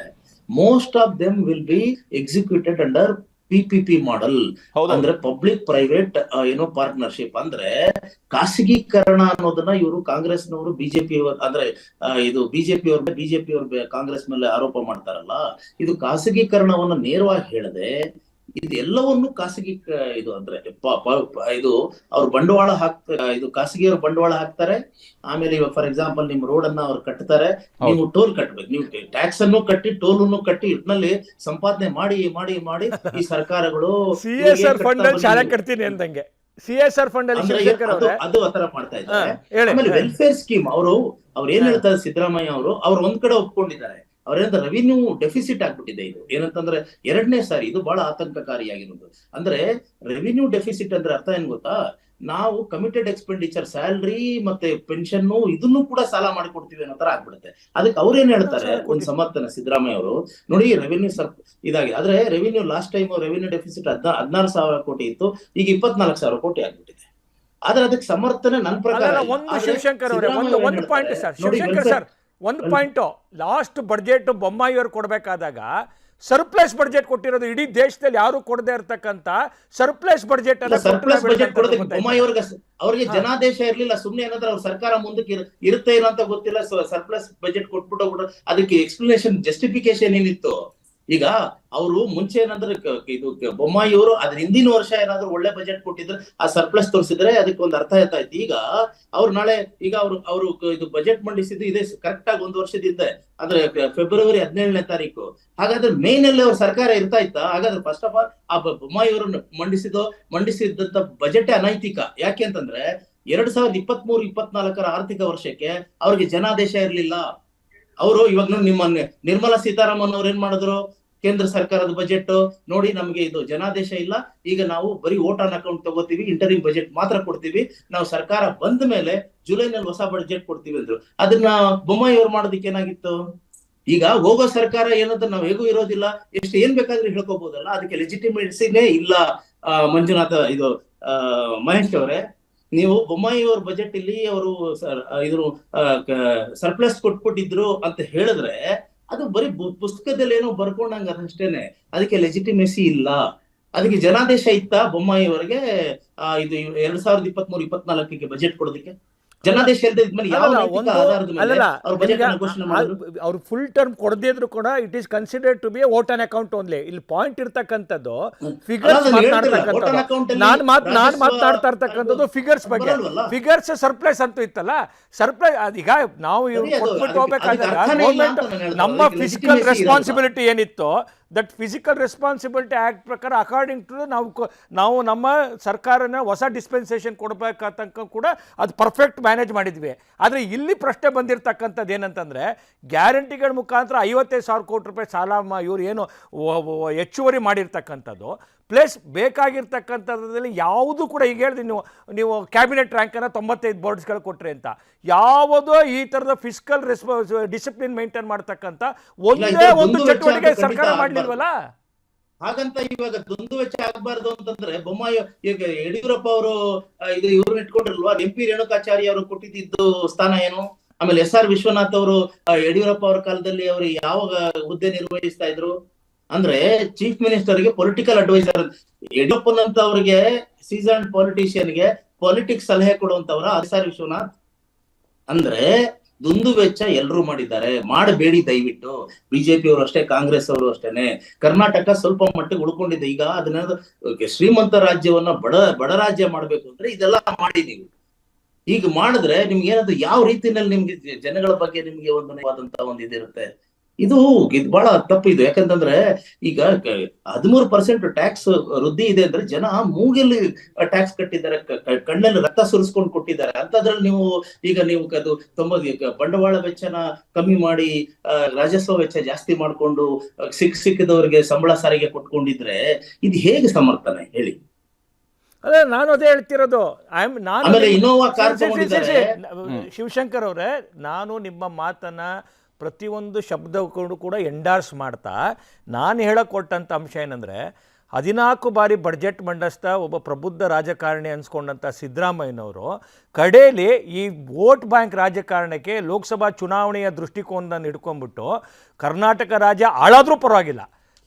most of them will be executed under PPP model, ಅಂದ್ರೆ ಪಬ್ಲಿಕ್ ಪ್ರೈವೇಟ್ ಪಾರ್ಟ್ನರ್ಶಿಪ್. ಅಂದ್ರೆ ಖಾಸಗೀಕರಣ ಅನ್ನೋದನ್ನ ಇವರು ಕಾಂಗ್ರೆಸ್ನವರು ಬಿಜೆಪಿ ಅಂದ್ರೆ ಇದು ಬಿಜೆಪಿ ಅವ್ರ ಕಾಂಗ್ರೆಸ್ ಮೇಲೆ ಆರೋಪ ಮಾಡ್ತಾರಲ್ಲ, ಇದು ಖಾಸಗೀಕರಣವನ್ನ ನೇರವಾಗಿ ಹೇಳದೆ ಇದೆಲ್ಲವನ್ನು ಖಾಸಗಿ ಇದು ಅಂದ್ರೆ ಇದು ಅವ್ರು ಬಂಡವಾಳ ಇದು ಖಾಸಗಿಯವರು ಬಂಡವಾಳ ಹಾಕ್ತಾರೆ. ಆಮೇಲೆ ಇವಾಗ ಫಾರ್ ಎಕ್ಸಾಂಪಲ್ ನಿಮ್ ರೋಡ್ ಅನ್ನ ಅವ್ರು ಕಟ್ತಾರೆ, ನೀವು ಟೋಲ್ ಕಟ್ಬೇಕು, ನೀವು ಟ್ಯಾಕ್ಸ್ ಅನ್ನು ಕಟ್ಟಿ ಟೋಲ್ ಅನ್ನು ಕಟ್ಟಿ ಇಟ್ನಲ್ಲಿ ಸಂಪಾದನೆ ಮಾಡಿ ಮಾಡಿ ಮಾಡಿ ಈ ಸರ್ಕಾರಗಳು
CSR ಫಂಡ್ ಅಲ್ಲಿ ಶಾಲೆ ಕಟ್ತೀನಿ ಅಂದಂಗೆ CSR ಫಂಡ್ ಅಲ್ಲಿ
ಅದು ಆತರ ಮಾಡ್ತಾ ಇದ್ದಾರೆ. ಆಮೇಲೆ ವೆಲ್ಫೇರ್ ಸ್ಕೀಮ್ ಅವ್ರು ಏನ್ ಹೇಳ್ತಾರೆ ಸಿದ್ದರಾಮಯ್ಯ ಅವ್ರು ಒಂದ್ ಕಡೆ ಒಪ್ಕೊಂಡಿದ್ದಾರೆ. ಅವ್ರೇನಂತ ರೆವಿನ್ಯೂ ಡೆಫಿಸಿಟ್ ಆಗ್ಬಿಟ್ಟಿದೆ. ಇದು ಏನಂತಂದ್ರೆ 2ನೇ ಸಾರಿ ಇದು ಬಹಳ ಆತಂಕಕಾರಿಯಾಗಿರೋದು. ಅಂದ್ರೆ ರೆವಿನ್ಯೂ ಡೆಫಿಸಿಟ್ ಅಂದ್ರೆ ಅರ್ಥ ಏನ್ ಗೊತ್ತಾ, ನಾವು ಕಮಿಟೆಡ್ ಎಕ್ಸ್ಪೆಂಡಿಚರ್ ಸ್ಯಾಲರಿ ಮತ್ತೆ ಪೆನ್ಷನ್ ಇದನ್ನು ಕೂಡ ಸಾಲ ಮಾಡಿಕೊಡ್ತೀವಿ ಅನ್ನೋ ತರ ಆಗ್ಬಿಡುತ್ತೆ. ಅದಕ್ಕೆ ಅವ್ರೇನ್ ಹೇಳ್ತಾರೆ, ಒಂದ್ ಸಮರ್ಥನೆ ಸಿದ್ದರಾಮಯ್ಯ ಅವರು, ನೋಡಿ ರೆವಿನ್ಯೂ ಇದಾಗಿದೆ, ಆದ್ರೆ revenue last time revenue deficit 16,000 ಕೋಟಿ ಇತ್ತು, ಈಗ 24,000 ಕೋಟಿ ಆಗ್ಬಿಟ್ಟಿದೆ. ಆದ್ರೆ ಅದಕ್ಕೆ ಸಮರ್ಥನೆ ನನ್ನ ಪ್ರಕಾರ
ಶಿವಶಂಕರ್ ಅವರೇ ಒಂದು ಪಾಯಿಂಟ್ ಸರ್, ಶಿವಶಂಕರ್ ಸರ್ ಒಂದು ಪಾಯಿಂಟು, ಲಾಸ್ಟ್ ಬಡ್ಜೆಟ್ ಬೊಮ್ಮಾಯಿಯವರು ಕೊಡಬೇಕಾದಾಗ ಸರ್ಪ್ಲಸ್ ಬಡ್ಜೆಟ್ ಕೊಟ್ಟಿರೋದು ಇಡೀ ದೇಶದಲ್ಲಿ ಯಾರು ಕೊಡದೇ ಇರತಕ್ಕಂತ ಸರ್ಪ್ಲಸ್ ಬಡ್ಜೆಟ್
ಅವ್ರಿಗೆ ಜನಾದೇಶ ಇರ್ಲಿಲ್ಲ. ಸುಮ್ನೆ ಏನಾದ್ರೆ ಅವ್ರ ಸರ್ಕಾರ ಮುಂದಕ್ಕೆ ಇರುತ್ತೆ ಏನೋ ಅಂತ ಗೊತ್ತಿಲ್ಲ, ಸರ್ಪ್ಲಸ್ ಬಜೆಟ್ ಕೊಟ್ಬಿಟ್ಟು ಅದಕ್ಕೆ ಎಕ್ಸ್ಪ್ಲನೇಷನ್ ಜಸ್ಟಿಫಿಕೇಶನ್ ಏನಿತ್ತು. ಈಗ ಅವರು ಮುಂಚೆ ಏನಾದ್ರೆ ಇದು ಬೊಮ್ಮಾಯಿ ಅವರು ಅದ್ರ ಹಿಂದಿನ ವರ್ಷ ಏನಾದ್ರು ಒಳ್ಳೆ ಬಜೆಟ್ ಕೊಟ್ಟಿದ್ರೆ ಆ ಸರ್ಪ್ಲಸ್ ತೋರಿಸಿದ್ರೆ ಅದಕ್ಕೆ ಒಂದು ಅರ್ಥ ಆಯ್ತಾ ಇತ್ತು. ಈಗ ಅವ್ರು ನಾಳೆ ಈಗ ಅವರು ಇದು ಬಜೆಟ್ ಮಂಡಿಸಿದ್ದು ಇದೆ ಕರೆಕ್ಟ್ ಆಗಿ 1 ವರ್ಷದಿಂದ, ಅಂದ್ರೆ ಫೆಬ್ರವರಿ 17ನೇ ತಾರೀಕು. ಹಾಗಾದ್ರೆ ಮೇ ನಲ್ಲಿ ಅವ್ರ ಸರ್ಕಾರ ಇರ್ತಾ ಇತ್ತಾ? ಹಾಗಾದ್ರೆ ಫಸ್ಟ್ ಆಫ್ ಆಲ್ ಆ ಬೊಮ್ಮಾಯಿ ಅವರು ಮಂಡಿಸಿದಂತ ಬಜೆಟ್ ಅನೈತಿಕ. ಯಾಕೆ ಅಂತಂದ್ರೆ 2023-24 ಆರ್ಥಿಕ ವರ್ಷಕ್ಕೆ ಅವ್ರಿಗೆ ಜನಾದೇಶ ಇರ್ಲಿಲ್ಲ. ಅವರು ಇವಾಗ ನಿಮ್ಮ ನಿರ್ಮಲಾ ಸೀತಾರಾಮನ್ ಅವ್ರು ಏನ್ ಮಾಡಿದ್ರು, ಕೇಂದ್ರ ಸರ್ಕಾರದ ಬಜೆಟ್ ನೋಡಿ ನಮ್ಗೆ ಇದು ಜನಾದೇಶ ಇಲ್ಲ, ಈಗ ನಾವು ಬರೀ ವೋಟ್ ಆನ್ ಅಕೌಂಟ್ ತಗೋತೀವಿ, ಇಂಟರಿಂಗ್ ಬಜೆಟ್ ಮಾತ್ರ ಕೊಡ್ತೀವಿ, ನಾವು ಸರ್ಕಾರ ಬಂದ ಮೇಲೆ ಜುಲೈನಲ್ಲಿ ಹೊಸ ಬಜೆಟ್ ಕೊಡ್ತೀವಿ ಅಂದ್ರು. ಅದನ್ನ ಬೊಮ್ಮಾಯಿ ಅವ್ರು ಮಾಡೋದಕ್ಕೆ ಏನಾಗಿತ್ತು? ಈಗ ಹೋಗೋ ಸರ್ಕಾರ ಏನಂತ ನಾವು ಹೇಗೂ ಇರೋದಿಲ್ಲ, ಎಷ್ಟು ಏನ್ ಬೇಕಾದ್ರೆ ಹೇಳ್ಕೋಬಹುದಲ್ಲ, ಅದಕ್ಕೆ ಲೆಜಿಟಿಮೇಸಿನೇ ಇಲ್ಲ. ಮಂಜುನಾಥ ಇದು ಮಹೇಶ್ ಅವರೇ, ನೀವು ಬೊಮ್ಮಾಯಿ ಅವ್ರ ಬಜೆಟ್ ಇಲ್ಲಿ ಅವರು ಇದ್ರು ಸರ್ಪ್ಲಸ್ ಕೊಟ್ಬಿಟ್ಟಿದ್ರು ಅಂತ ಹೇಳಿದ್ರೆ ಅದು ಬರೀ ಪುಸ್ತಕದಲ್ಲಿ ಏನೋ ಬರ್ಕೊಂಡಂಗ ಅಷ್ಟೇನೆ, ಅದಕ್ಕೆ ಲೆಜಿಟಿಮೇಸಿ ಇಲ್ಲ. ಅದಕ್ಕೆ ಜನಾದೇಶ ಇತ್ತಾ ಬೊಮ್ಮಾಯಿ ಅವರಿಗೆ ಇದು 2023-24 ಬಜೆಟ್ ಕೊಡೋದಕ್ಕೆ? ಜನಾದೇಶ
ಅವ್ರು ಫುಲ್ ಟರ್ಮ್ ಕೊಡದಿದ್ರು ಕೂಡ it is considered to be vote on account only. ಇಲ್ಲಿ ಪಾಯಿಂಟ್ ಇರ್ತಕ್ಕಂಥದ್ದು ಫಿಗರ್ಸ್ ಮಾತನಾಡ್ತಕ್ಕಂಥದ್ದು, ನಾನು ಮಾತನಾಡ್ತಾ ಇರ್ತಕ್ಕಂಥದ್ದು ಫಿಗರ್ಸ್ ಬಗ್ಗೆ. ಫಿಗರ್ಸ್ ಸರ್ಪ್ಲಸ್ ಅಂತೂ ಇತ್ತಲ್ಲ, ಸರ್ಪ್ಲಸ್ ಈಗ ನಾವು ಕೊಟ್ಬಿಟ್ಟು ಹೋಗ್ಬೇಕಾದಾಗ ಗೌರ್ಮೆಂಟ್ ನಮ್ಮ ಫಿಸಿಕಲ್ ರೆಸ್ಪಾನ್ಸಿಬಿಲಿಟಿ ಏನಿತ್ತು, ದಟ್ ಫಿಸಿಕಲ್ ರೆಸ್ಪಾನ್ಸಿಬಿಲಿಟಿ ಆ್ಯಕ್ಟ್ ಪ್ರಕಾರ ಅಕಾರ್ಡಿಂಗ್ ಟು ನಾವು ನಮ್ಮ ಸರ್ಕಾರನ ಹೊಸ ಡಿಸ್ಪೆನ್ಸೇಷನ್ ಕೊಡಬೇಕಂತ ಕೂಡ ಅದು ಪರ್ಫೆಕ್ಟ್ ಮ್ಯಾನೇಜ್ ಮಾಡಿದ್ವಿ. ಆದರೆ ಇಲ್ಲಿ ಪ್ರಶ್ನೆ ಬಂದಿರತಕ್ಕಂಥದ್ದು ಏನಂತಂದರೆ, ಗ್ಯಾರಂಟಿಗಳ ಮುಖಾಂತರ 55,000 ಕೋಟಿ ರೂಪಾಯಿ ಸಾಲ ಇವರು ಏನು ಹೆಚ್ಚುವರಿ ಮಾಡಿರ್ತಕ್ಕಂಥದ್ದು, ಪ್ಲಸ್ ಬೇಕಾಗಿರ್ತಕ್ಕಂಥದ್ರಲ್ಲಿ ಯಾವುದು ಕೂಡ ಈಗ ಹೇಳಿದ್ವಿ ನೀವು ಕ್ಯಾಬಿನೆಟ್ ರ್ಯಾಂಕನ್ನು 95 ಬೋರ್ಡ್ಸ್ಗಳು ಕೊಟ್ರಿ ಅಂತ, ಯಾವುದೋ ಈ ಥರದ ಫಿಸಿಕಲ್ ಡಿಸಿಪ್ಲಿನ್ ಮೇಂಟೈನ್ ಮಾಡ್ತಕ್ಕಂಥ ಒಂದೇ ಒಂದು ಚಟುವಟಿಕೆ ಸರ್ಕಾರ ಮಾಡಲಿಲ್ವಲ್ಲ.
ಹಾಗಂತ ಇವಾಗ ದುಂದು ವೆಚ್ಚ ಆಗ್ಬಾರ್ದು ಅಂತಂದ್ರೆ ಬೊಮ್ಮಾಯಿ ಈಗ ಯಡಿಯೂರಪ್ಪ ಅವರು ಇದು ಇವ್ರನ್ನ ಇಟ್ಕೊಂಡಿಲ್ವಾ, MP ರೇಣುಕಾಚಾರ್ಯ ಅವರು ಕೊಟ್ಟಿದ್ದು ಸ್ಥಾನ ಏನು? ಆಮೇಲೆ SR ವಿಶ್ವನಾಥ್ ಅವರು ಯಡಿಯೂರಪ್ಪ ಅವರ ಕಾಲದಲ್ಲಿ ಅವರು ಯಾವ ಹುದ್ದೆ ನಿರ್ವಹಿಸ್ತಾ ಇದ್ರು? ಅಂದ್ರೆ ಚೀಫ್ ಮಿನಿಸ್ಟರ್ಗೆ ಪೊಲಿಟಿಕಲ್ ಅಡ್ವೈಸರ್, ಯಡಿಯೂರಪ್ಪನಂತ ಅವ್ರಿಗೆ ಸೀಸನ್ ಪೊಲಿಟಿಷಿಯನ್ಗೆ ಪೊಲಿಟಿಕ್ಸ್ ಸಲಹೆ ಕೊಡುವಂತವ್ರ SR ವಿಶ್ವನಾಥ್. ಅಂದ್ರೆ ದುಂದು ವೆಚ್ಚ ಎಲ್ರು ಮಾಡಿದ್ದಾರೆ, ಮಾಡಬೇಡಿ ದಯವಿಟ್ಟು. ಬಿಜೆಪಿ ಅವರು ಅಷ್ಟೇ, ಕಾಂಗ್ರೆಸ್ ಅವರು ಅಷ್ಟೇನೆ. ಕರ್ನಾಟಕ ಸ್ವಲ್ಪ ಮಟ್ಟಿಗೆ ಉಳ್ಕೊಂಡಿದೆ. ಈಗ ಅದನ್ನ ಶ್ರೀಮಂತ ರಾಜ್ಯವನ್ನ ಬಡ ರಾಜ್ಯ ಮಾಡ್ಬೇಕು ಅಂದ್ರೆ ಇದೆಲ್ಲ ಮಾಡಿ ನೀವು ಈಗ ಮಾಡಿದ್ರೆ ನಿಮ್ಗೆ ಏನಾದ್ರು ಯಾವ ರೀತಿಯಲ್ಲಿ ನಿಮ್ಗೆ ಜನಗಳ ಬಗ್ಗೆ ನಿಮ್ಗೆ ಒಂದು ಇದಿರುತ್ತೆ. ಇದು ಬಹಳ ತಪ್ಪು ಇದು. ಯಾಕಂತಂದ್ರೆ ಈಗ 13% ಟ್ಯಾಕ್ಸ್ ವೃದ್ಧಿ ಇದೆ ಅಂದ್ರೆ ಜನ ಮೂಗೆಲ್ಲಿ ಟ್ಯಾಕ್ಸ್ ಕಟ್ಟಿದ್ದಾರೆ, ಕಣ್ಣಲ್ಲಿ ರಕ್ತ ಸುರಿಸ್ಕೊಂಡು ಕೊಟ್ಟಿದ್ದಾರೆ. ಅಂತದ್ರಲ್ಲಿ ನೀವು ಅದು ಬಂಡವಾಳ ವೆಚ್ಚನ ಕಮ್ಮಿ ಮಾಡಿ ರಾಜಸ್ವ ವೆಚ್ಚ ಜಾಸ್ತಿ ಮಾಡ್ಕೊಂಡು ಸಿಕ್ಕಿದವರಿಗೆ ಸಂಬಳ ಸಾರಿಗೆ ಕೊಟ್ಕೊಂಡಿದ್ರೆ ಇದು ಹೇಗೆ ಸಮರ್ಥನೆ ಹೇಳಿ?
ಅದೇ ನಾನು ಅದೇ ಹೇಳ್ತಿರೋದು.
ಆಮೇಲೆ ಇನ್ನೋವಾ ಕಾರ್ ತಗೊಂಡಿದ್ದಾರೆ.
ಶಿವಶಂಕರ್ ಅವರೇ, ನಾನು ನಿಮ್ಮ ಮಾತನ್ನ ಪ್ರತಿಯೊಂದು ಶಬ್ದಕ್ಕೂ ಕೂಡ ಎಂಡಾರ್ಸ್ ಮಾಡ್ತಾ ನಾನು ಹೇಳಕೊಟ್ಟಂಥ ಅಂಶ ಏನಂದರೆ, 14 ಬಾರಿ ಬಡ್ಜೆಟ್ ಮಂಡಿಸ್ತ ಒಬ್ಬ ಪ್ರಬುದ್ಧ ರಾಜಕಾರಣಿ ಅನ್ಸ್ಕೊಂಡಂಥ ಸಿದ್ದರಾಮಯ್ಯನವರು ಕಡೆಯಲ್ಲಿ ಈ ವೋಟ್ ಬ್ಯಾಂಕ್ ರಾಜಕಾರಣಕ್ಕೆ ಲೋಕಸಭಾ ಚುನಾವಣೆಯ ದೃಷ್ಟಿಕೋನದಿಂದ ಹಿಡ್ಕೊಂಡ್ಬಿಟ್ಟು ಕರ್ನಾಟಕ ರಾಜ್ಯ ಹಾಳಾದರೂ ಪರವಾಗಿಲ್ಲ,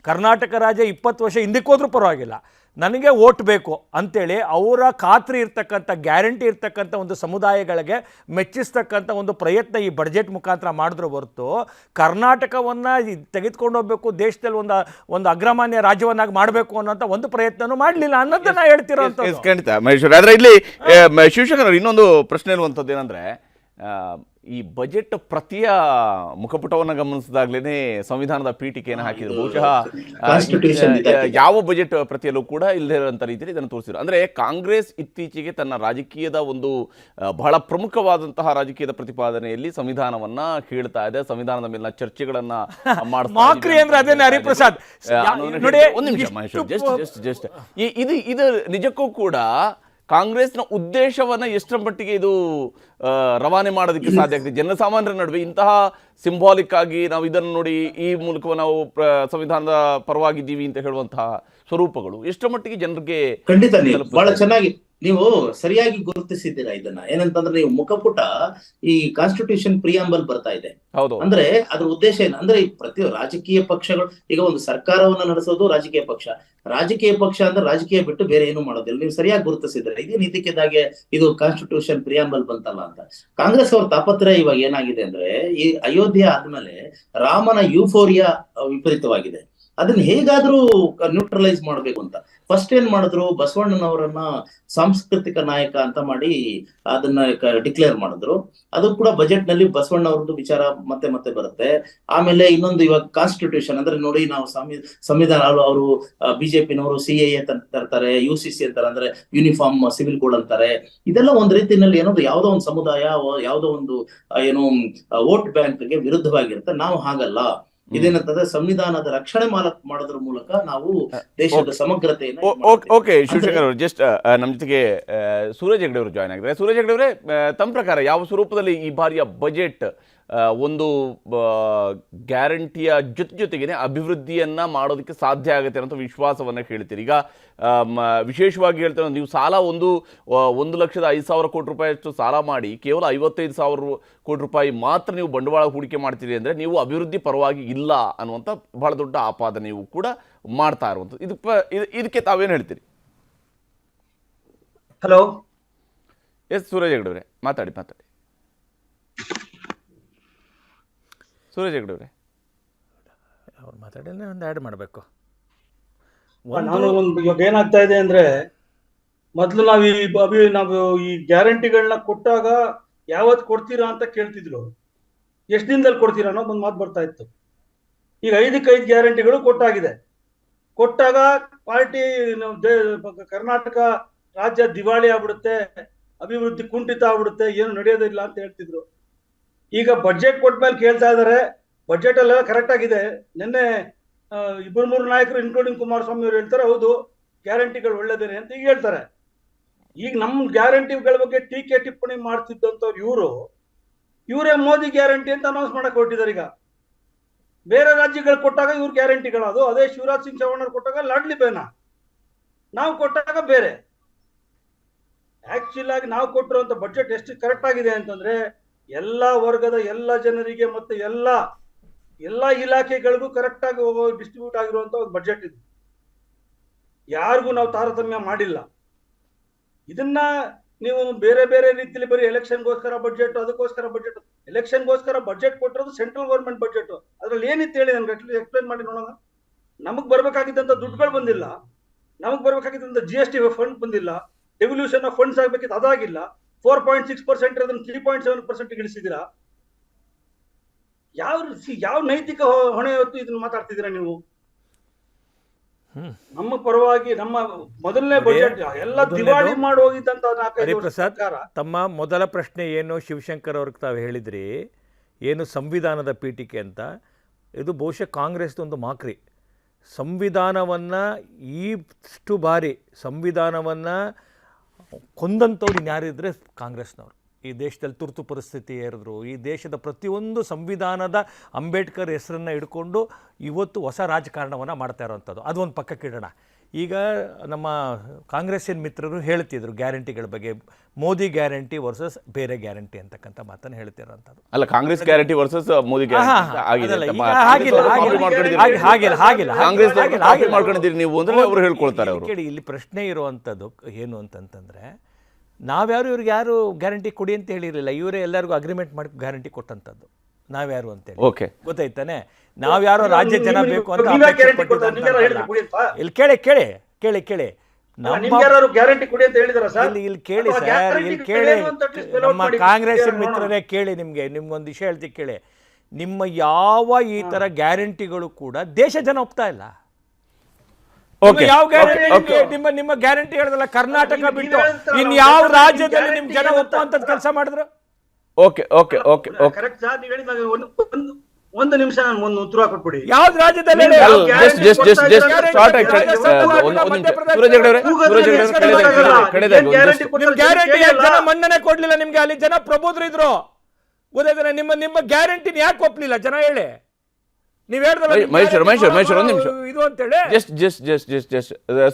ಕರ್ನಾಟಕ ರಾಜ್ಯ 20 ವರ್ಷ ಹಿಂದಕ್ಕೆ ಹೋದ್ರೂ ಪರವಾಗಿಲ್ಲ, ನನಗೆ ವೋಟ್ ಬೇಕು ಅಂತೇಳಿ ಅವರ ಖಾತ್ರಿ ಇರ್ತಕ್ಕಂಥ, ಗ್ಯಾರಂಟಿ ಇರ್ತಕ್ಕಂಥ ಒಂದು ಸಮುದಾಯಗಳಿಗೆ ಮೆಚ್ಚಿಸ್ತಕ್ಕಂಥ ಒಂದು ಪ್ರಯತ್ನ ಈ ಬಡ್ಜೆಟ್ ಮುಖಾಂತರ ಮಾಡಿದ್ರು ಹೊರತು ಕರ್ನಾಟಕವನ್ನು ತೆಗೆದುಕೊಂಡು ಹೋಗ್ಬೇಕು, ದೇಶದಲ್ಲಿ ಒಂದು ಅಗ್ರಮಾನ್ಯ ರಾಜ್ಯವನ್ನಾಗಿ ಮಾಡಬೇಕು ಅನ್ನೋಂಥ ಒಂದು ಪ್ರಯತ್ನನೂ ಮಾಡಲಿಲ್ಲ ಅನ್ನೋದನ್ನ ಹೇಳ್ತಿರೋಂಥದ್ದು.
ಖಂಡಿತ ಮಹೇಶ್ವರ. ಆದರೆ ಇಲ್ಲಿ ಶಿವಶಂಕರ್ ಇನ್ನೊಂದು ಪ್ರಶ್ನೆ ಇರುವಂಥದ್ದು ಏನಂದರೆ, ಈ ಬಜೆಟ್ ಪ್ರತಿಯ ಮುಖಪುಟವನ್ನು ಗಮನಿಸಿದಾಗ್ಲೇ ಸಂವಿಧಾನದ ಪೀಠಿಕೆಯನ್ನು ಹಾಕಿದ್ರು. ಬಹುಶಃ ಯಾವ ಬಜೆಟ್ ಪ್ರತಿಯಲ್ಲೂ ಕೂಡ ಇಲ್ಲದೇ ಇರೋಂಥ ರೀತಿಯಲ್ಲಿ ಇದನ್ನು ತೋರಿಸಿದ್ರು. ಅಂದರೆ ಕಾಂಗ್ರೆಸ್ ಇತ್ತೀಚೆಗೆ ತನ್ನ ರಾಜಕೀಯದ ಒಂದು ಬಹಳ ಪ್ರಮುಖವಾದಂತಹ ರಾಜಕೀಯದ ಪ್ರತಿಪಾದನೆಯಲ್ಲಿ ಸಂವಿಧಾನವನ್ನ ಕೇಳ್ತಾ ಇದೆ, ಸಂವಿಧಾನದ ಮೇಲಿನ ಚರ್ಚೆಗಳನ್ನ
ಮಾಡ್ತಾ ಹರಿಪ್ರಸಾದ್
ನೋಡಿ. ಒಂದು ನಿಮಿಷ ಮಹೇಶ್ವರ್, ಜಸ್ಟ್ ಇದು ನಿಜಕ್ಕೂ ಕೂಡ ಕಾಂಗ್ರೆಸ್ನ ಉದ್ದೇಶವನ್ನ ಎಷ್ಟರ ಮಟ್ಟಿಗೆ ಇದು ರವಾನೆ ಮಾಡೋದಕ್ಕೆ ಸಾಧ್ಯ ಆಗ್ತದೆ? ಜನಸಾಮಾನ್ಯರ ನಡುವೆ ಇಂತಹ ಸಿಂಬಾಲಿಕ್ ಆಗಿ ನಾವು ಇದನ್ನು ನೋಡಿ ಈ ಮೂಲಕ ನಾವು ಸಂವಿಧಾನದ ಪರವಾಗಿದ್ದೀವಿ ಅಂತ ಹೇಳುವಂತಹ ಸ್ವರೂಪಗಳು ಎಷ್ಟರ ಮಟ್ಟಿಗೆ ಜನರಿಗೆ?
ಖಂಡಿತ ಬಹಳ ಚೆನ್ನಾಗಿ ನೀವು ಸರಿಯಾಗಿ ಗುರುತಿಸಿದ್ದೀರಾ ಇದನ್ನ. ಏನಂತಂದ್ರೆ ನೀವು ಮುಖಪುಟ ಈ ಕಾನ್ಸ್ಟಿಟ್ಯೂಷನ್ ಪ್ರಿಯಾಂಬಲ್ ಬರ್ತಾ ಇದೆ.
ಹೌದು.
ಅಂದ್ರೆ ಅದ್ರ ಉದ್ದೇಶ ಏನು ಅಂದ್ರೆ ಪ್ರತಿ ರಾಜಕೀಯ ಪಕ್ಷಗಳು ಈಗ ಒಂದು ಸರ್ಕಾರವನ್ನ ನಡೆಸೋದು ರಾಜಕೀಯ ಪಕ್ಷ ಅಂದ್ರೆ ರಾಜಕೀಯ ಬಿಟ್ಟು ಬೇರೆ ಏನು ಮಾಡೋದಿಲ್ಲ. ನೀವು ಸರಿಯಾಗಿ ಗುರುತಿಸಿದ್ರೆ ಇದೇನು ಇದಕ್ಕಿದ್ದಾಗೆ ಇದು ಕಾನ್ಸ್ಟಿಟ್ಯೂಷನ್ ಪ್ರಿಯಾಂಬಲ್ ಬಂತಲ್ಲ ಅಂತ. ಕಾಂಗ್ರೆಸ್ ಅವ್ರ ತಾಪತ್ರೆ ಇವಾಗ ಏನಾಗಿದೆ ಅಂದ್ರೆ, ಈ ಅಯೋಧ್ಯೆ ಆದ್ಮೇಲೆ ರಾಮನ ಯೂಫೋರಿಯಾ ವಿಪರೀತವಾಗಿದೆ. ಅದನ್ನ ಹೇಗಾದ್ರೂ ನ್ಯೂಟ್ರಲೈಸ್ ಮಾಡ್ಬೇಕು ಅಂತ ಫಸ್ಟ್ ಏನ್ ಮಾಡಿದ್ರು, ಬಸವಣ್ಣನವರನ್ನ ಸಾಂಸ್ಕೃತಿಕ ನಾಯಕ ಅಂತ ಮಾಡಿ ಅದನ್ನ ಡಿಕ್ಲೇರ್ ಮಾಡಿದ್ರು. ಅದು ಕೂಡ ಬಜೆಟ್ ನಲ್ಲಿ ಬಸವಣ್ಣವ್ರದ್ದು ವಿಚಾರ ಮತ್ತೆ ಮತ್ತೆ ಬರುತ್ತೆ. ಆಮೇಲೆ ಇನ್ನೊಂದು ಇವಾಗ ಕಾನ್ಸ್ಟಿಟ್ಯೂಷನ್ ಅಂದ್ರೆ ನೋಡಿ, ನಾವು ಸಂವಿಧಾನ ಅವರು ಬಿಜೆಪಿನವರು CAA ತರ್ತಾರೆ, UCC ಅಂತಾರೆ, ಅಂದ್ರೆ ಯೂನಿಫಾರ್ಮ್ ಸಿವಿಲ್ ಕೋಡ್ ಅಂತಾರೆ. ಇದೆಲ್ಲ ಒಂದ್ ರೀತಿಯಲ್ಲಿ ಏನೋ ಯಾವುದೋ ಒಂದು ಸಮುದಾಯ, ಯಾವುದೋ ಒಂದು ಏನು ವೋಟ್ ಬ್ಯಾಂಕ್ಗೆ ವಿರುದ್ಧವಾಗಿರುತ್ತೆ. ನಾವು ಹಾಗಲ್ಲ. ಇದೇನಂತಂದ್ರೆ ಸಂವಿಧಾನದ ರಕ್ಷಣೆ ಮಾಡೋದ್ರ ಮೂಲಕ ನಾವು ದೇಶದ ಸಮಗ್ರತೆಯನ್ನು.
ಓಕೆ ಶಿವಶಂಕರ್ ಅವರು, ಜಸ್ಟ್ ನಮ್ಮ ಜೊತೆಗೆ ಸೂರಜ್ ಹೆಗ್ಡೆ ಅವರು ಜಾಯ್ನ್ ಆಗಿದ್ದಾರೆ. ಸೂರಜ್ ಹೆಗ್ಡೆ ಅವರೇ, ತಮ್ಮ ಪ್ರಕಾರ ಯಾವ ಸ್ವರೂಪದಲ್ಲಿ ಈ ಬಾರಿಯ ಬಜೆಟ್ ಒಂದು ಗ್ಯಾರಂಟಿಯ ಜೊತೆಗೇನೆ ಅಭಿವೃದ್ಧಿಯನ್ನ ಮಾಡೋದಕ್ಕೆ ಸಾಧ್ಯ ಆಗುತ್ತೆ ಅನ್ನೋ ವಿಶ್ವಾಸವನ್ನ ಹೇಳ್ತೀರಿ? ಈಗ ವಿಶೇಷವಾಗಿ ಹೇಳ್ತಾರೆ, ನೀವು ಸಾಲ 1,05,000 ಕೋಟಿ ರೂಪಾಯಿಯಷ್ಟು ಸಾಲ ಮಾಡಿ ಕೇವಲ 55,000 ಕೋಟಿ ರೂಪಾಯಿ ಮಾತ್ರ ನೀವು ಬಂಡವಾಳ ಹೂಡಿಕೆ ಮಾಡ್ತೀರಿ ಅಂದರೆ ನೀವು ಅಭಿವೃದ್ಧಿ ಪರವಾಗಿ ಇಲ್ಲ ಅನ್ನುವಂಥ ಬಹಳ ದೊಡ್ಡ ಆಪಾದನೆಯೂ ಕೂಡ ಮಾಡ್ತಾ ಇರುವಂಥದ್ದು. ಇದಕ್ಕೆ ತಾವೇನು ಹೇಳ್ತೀರಿ?
ಹಲೋ,
ಎಸ್ ಸೂರಜ್ ಹೆಗ್ಡೆ ಅವರೇ, ಮಾತಾಡಿ. ಸೂರಜ್ ಹೆಗ್ಡೆ ಅವರೇ,
ಅವ್ರು ಮಾತಾಡಿ ಒಂದು ಆ್ಯಡ್ ಮಾಡಬೇಕು.
ನಾನು ಇವಾಗ ಏನಾಗ್ತಾ ಇದೆ ಅಂದ್ರೆ, ಮೊದಲು ನಾವು ಈ ಗ್ಯಾರಂಟಿಗಳನ್ನ ಕೊಟ್ಟಾಗ ಯಾವತ್ತು ಕೊಡ್ತೀರಾ ಅಂತ ಕೇಳ್ತಿದ್ರು, ಎಷ್ಟು ದಿನದಲ್ಲಿ ಕೊಡ್ತೀರಾ ಅನ್ನೋದು ಒಂದು ಮಾತು ಬರ್ತಾ ಇತ್ತು. ಈಗ 5 ಗ್ಯಾರಂಟಿಗಳು ಕೊಟ್ಟಾಗ ಪಾರ್ಟಿ ಕರ್ನಾಟಕ ರಾಜ್ಯ ದಿವಾಳಿ ಆಗ್ಬಿಡುತ್ತೆ, ಅಭಿವೃದ್ಧಿ ಕುಂಠಿತ ಆಗ್ಬಿಡುತ್ತೆ, ಏನು ನಡೆಯೋದಿಲ್ಲ ಅಂತ ಹೇಳ್ತಿದ್ರು. ಈಗ ಬಜೆಟ್ ಕೊಟ್ಮೇಲೆ ಕೇಳ್ತಾ ಇದಾರೆ, ಬಜೆಟ್ ಎಲ್ಲ ಕರೆಕ್ಟ್ ಆಗಿದೆ. ನಿನ್ನೆ 2-3 ನಾಯಕರು ಇನ್ಕ್ಲೂಡಿಂಗ್ ಕುಮಾರಸ್ವಾಮಿ ಅವರು ಹೇಳ್ತಾರೆ, ಹೌದು ಗ್ಯಾರಂಟಿಗಳು ಒಳ್ಳೇದೇನೆ ಅಂತ ಈಗ ಹೇಳ್ತಾರೆ. ಈಗ ನಮ್ಮ ಗ್ಯಾರಂಟಿಗಳ ಬಗ್ಗೆ ಟೀಕೆ ಟಿಪ್ಪಣಿ ಮಾಡ್ತಿದ್ದಂಥವ್ರು ಇವರೇ ಮೋದಿ ಗ್ಯಾರಂಟಿ ಅಂತ ಅನೌನ್ಸ್ ಮಾಡಕ್ ಹೊರಟಿದ್ದಾರೆ. ಈಗ ಬೇರೆ ರಾಜ್ಯಗಳು ಕೊಟ್ಟಾಗ ಇವ್ರ ಗ್ಯಾರಂಟಿಗಳದು, ಅದೇ ಶಿವರಾಜ್ ಸಿಂಗ್ ಚೌಹಾಣ್ ಕೊಟ್ಟಾಗ ಲಾಡ್ಲಿ ಬೇನ, ನಾವು ಕೊಟ್ಟಾಗ ಬೇರೆ. ಆಕ್ಚುಲ್ ಆಗಿ ನಾವು ಕೊಟ್ಟಿರುವಂತ ಬಜೆಟ್ ಎಷ್ಟು ಕರೆಕ್ಟ್ ಆಗಿದೆ ಅಂತಂದ್ರೆ ಎಲ್ಲಾ ವರ್ಗದ ಎಲ್ಲ ಜನರಿಗೆ ಮತ್ತೆ ಎಲ್ಲಾ ಇಲಾಖೆಗಳಿಗೂ ಕರೆಕ್ಟ್ ಆಗಿ ಡಿಸ್ಟ್ರಿಬ್ಯೂಟ್ ಆಗಿರುವಂತ ಒಂದು ಬಜೆಟ್ ಇದು. ಯಾರಿಗೂ ನಾವು ತಾರತಮ್ಯ ಮಾಡಿಲ್ಲ. ಇದನ್ನ ನೀವು ಬೇರೆ ಬೇರೆ ರೀತಿಯಲ್ಲಿ ಬರೀ ಎಲೆಕ್ಷನ್ಗೋಸ್ಕರ ಬಜೆಟ್, ಅದಕ್ಕೋಸ್ಕರ ಬಜೆಟ್, ಎಲೆಕ್ಷನ್ಗೋಸ್ಕರ ಬಜೆಟ್ ಕೊಟ್ಟಿರೋದು ಸೆಂಟ್ರಲ್ ಗೌರ್ಮೆಂಟ್ ಬಜೆಟ್. ಅದ್ರಲ್ಲಿ ಏನಿತ್ತು ಹೇಳಿ ನನ್ಗೆ ಎಕ್ಸ್ಪ್ಲೈನ್ ಮಾಡಿ ನೋಡೋಣ. ನಮಗ್ ಬರ್ಬೇಕಾಗಿದ್ದಂತ ದುಡ್ಡುಗಳು ಬಂದಿಲ್ಲ, ನಮಗ್ ಬರ್ಬೇಕಾಗಿದ್ದಂತ GST ಫಂಡ್ ಬಂದಿಲ್ಲ, ಡೆವಲ್ಯೂಷನ್ ಆಫ್ ಫಂಡ್ಸ್ ಆಗ್ಬೇಕಿತ್ತು ಅದಾಗಿಲ್ಲ. 4.6% ಅದನ್ನು 3.7% ಇಳಿಸಿದಿರಾ. ಯಾವ ನೈತಿಕ ಹೊಣೆ ಹೊತ್ತು ಇದನ್ನ ಮಾತಾಡ್ತಿದ್ದೀರಾ ನೀವು? ನಮ್ಮ ಪರವಾಗಿ ನಮ್ಮ ಮೊದಲನೇ ಬಜೆಟ್ ಎಲ್ಲ ದಿವಾಳಿ ಮಾಡಿ ಹೋಗಿದ್ದಂತ
ಹರಿಪ್ರಸಾದ್, ತಮ್ಮ ಮೊದಲ ಪ್ರಶ್ನೆ ಏನು ಶಿವಶಂಕರ್ ಅವ್ರಿಗೆ ತಾವು ಹೇಳಿದ್ರಿ ಏನು ಸಂವಿಧಾನದ ಪೀಠಿಕೆ ಅಂತ. ಇದು ಬಹುಶಃ ಕಾಂಗ್ರೆಸ್ದು ಒಂದು ಮಾಕ್ರಿ. ಸಂವಿಧಾನವನ್ನು ಇಷ್ಟು ಬಾರಿ ಸಂವಿಧಾನವನ್ನು ಕೊಂದಂಥವ್ರು ಇನ್ಯಾರಿದ್ರೆ ಕಾಂಗ್ರೆಸ್ನವರು. ಈ ದೇಶದಲ್ಲಿ ತುರ್ತು ಪರಿಸ್ಥಿತಿ ಏರಿದ್ರು, ಈ ದೇಶದ ಪ್ರತಿಯೊಂದು ಸಂವಿಧಾನದ ಅಂಬೇಡ್ಕರ್ ಹೆಸರನ್ನು ಹಿಡ್ಕೊಂಡು ಇವತ್ತು ಹೊಸ ರಾಜಕಾರಣವನ್ನು ಮಾಡ್ತಾ ಇರೋವಂಥದ್ದು. ಅದೊಂದು ಪಕ್ಕಕ್ಕಿಡೋಣ. ಈಗ ನಮ್ಮ ಕಾಂಗ್ರೆಸ್ಸಿನ ಮಿತ್ರರು ಹೇಳ್ತಿದ್ರು ಗ್ಯಾರಂಟಿಗಳ ಬಗ್ಗೆ, ಮೋದಿ ಗ್ಯಾರಂಟಿ ವರ್ಸಸ್ ಬೇರೆ ಗ್ಯಾರಂಟಿ ಅಂತಕ್ಕಂಥ ಮಾತನ್ನು ಹೇಳ್ತಿರೋಂಥದ್ದು.
ಅಲ್ಲ, ಕಾಂಗ್ರೆಸ್ ಗ್ಯಾರಂಟಿ ವರ್ಸಸ್ ಮೋದಿ ಮಾಡ್ಕೊಂಡಿದ್ದೀರಿ ನೀವು ಅಂದ್ರೆ ಅವರು ಹೇಳ್ಕೊಳ್ತಾರೆ. ಅವರು
ಕೇಳಿ, ಇಲ್ಲಿ ಪ್ರಶ್ನೆ ಇರುವಂಥದ್ದು ಏನು ಅಂತಂತಂದ್ರೆ, ನಾವ್ಯಾರು ಇವ್ರಿಗೆ ಯಾರು ಗ್ಯಾರಂಟಿ ಕೊಡಿ ಅಂತ ಹೇಳಿರಲಿಲ್ಲ, ಇವರೇ ಎಲ್ಲರಿಗೂ ಅಗ್ರಿಮೆಂಟ್ ಮಾಡಿ ಗ್ಯಾರಂಟಿ ಕೊಟ್ಟಂಥದ್ದು. ನಾವ್ಯಾರು ಅಂತೇಳಿ
ಓಕೆ
ಗೊತ್ತಾಯ್ತಾನೆ. ನಾವ್ಯಾರೋ ರಾಜ್ಯ ಜನ ಬೇಕು ಅಂತ ಇಲ್ಲಿ ಕೇಳಿ ಕೇಳಿ ಕೇಳಿ ಕೇಳಿ
ಗ್ಯಾರಂಟಿ ಕೊಡಿ ಅಂತ ಹೇಳಿದಾರ ಸರ್?
ಇಲ್ಲಿ ಕೇಳಿ ಸರ್, ಇಲ್ಲಿ ಕೇಳಿ, ನಮ್ಮ ಕಾಂಗ್ರೆಸ್ ಮಿತ್ರರೇ ಕೇಳಿ, ನಿಮ್ಗೊಂದು ವಿಷಯ ಹೇಳ್ತೀವಿ ಕೇಳಿ. ನಿಮ್ಮ ಯಾವ ಈ ತರ ಗ್ಯಾರಂಟಿಗಳು ಕೂಡ ದೇಶ ಜನ ಒಪ್ತಾ ಇಲ್ಲ. ಯಾವ ಗ್ಯಾರಂಟಿ ನಿಮ್ಮ ಗ್ಯಾರಂಟಿ ಹೇಳಿದ್ರಲ್ಲ, ಕರ್ನಾಟಕ ಬಿಟ್ಟು ಇನ್ ಯಾವ ರಾಜ್ಯದಲ್ಲಿ ನಿಮ್ ಜನ ಒಪ್ಪುವಂತದ್ದು ಕೆಲಸ ಮಾಡಿದ್ರು?
Okay okay okay okay
correct sir, ನೀವು ಹೇಳಿದಾಗ ಒಂದು ನಿಮಿಷ ನಾನು ಒಂದು ಉತ್ತರ ಕೊಟ್ಬಿಡಿ.
ಯಾವ್ದು ರಾಜ್ಯದಲ್ಲಿ ಜನ ಮನ್ನಣೆ ಕೊಡ್ಲಿಲ್ಲ ನಿಮ್ಗೆ? ಅಲ್ಲಿ ಜನ ಪ್ರಬುದ್ಧರು ಇದ್ರು, ಗೊತ್ತಾಯ್ತಾನೆ? ನಿಮ್ಮ ಗ್ಯಾರಂಟಿನ ಯಾಕೆ ಒಪ್ಲಿಲ್ಲ ಜನ ಹೇಳಿ? ನೀವ್
ಮಹೇಶ್ವರ್ ಒಂದ್ ನಿಮಿಷ
ಇದು ಅಂತೇಳಿ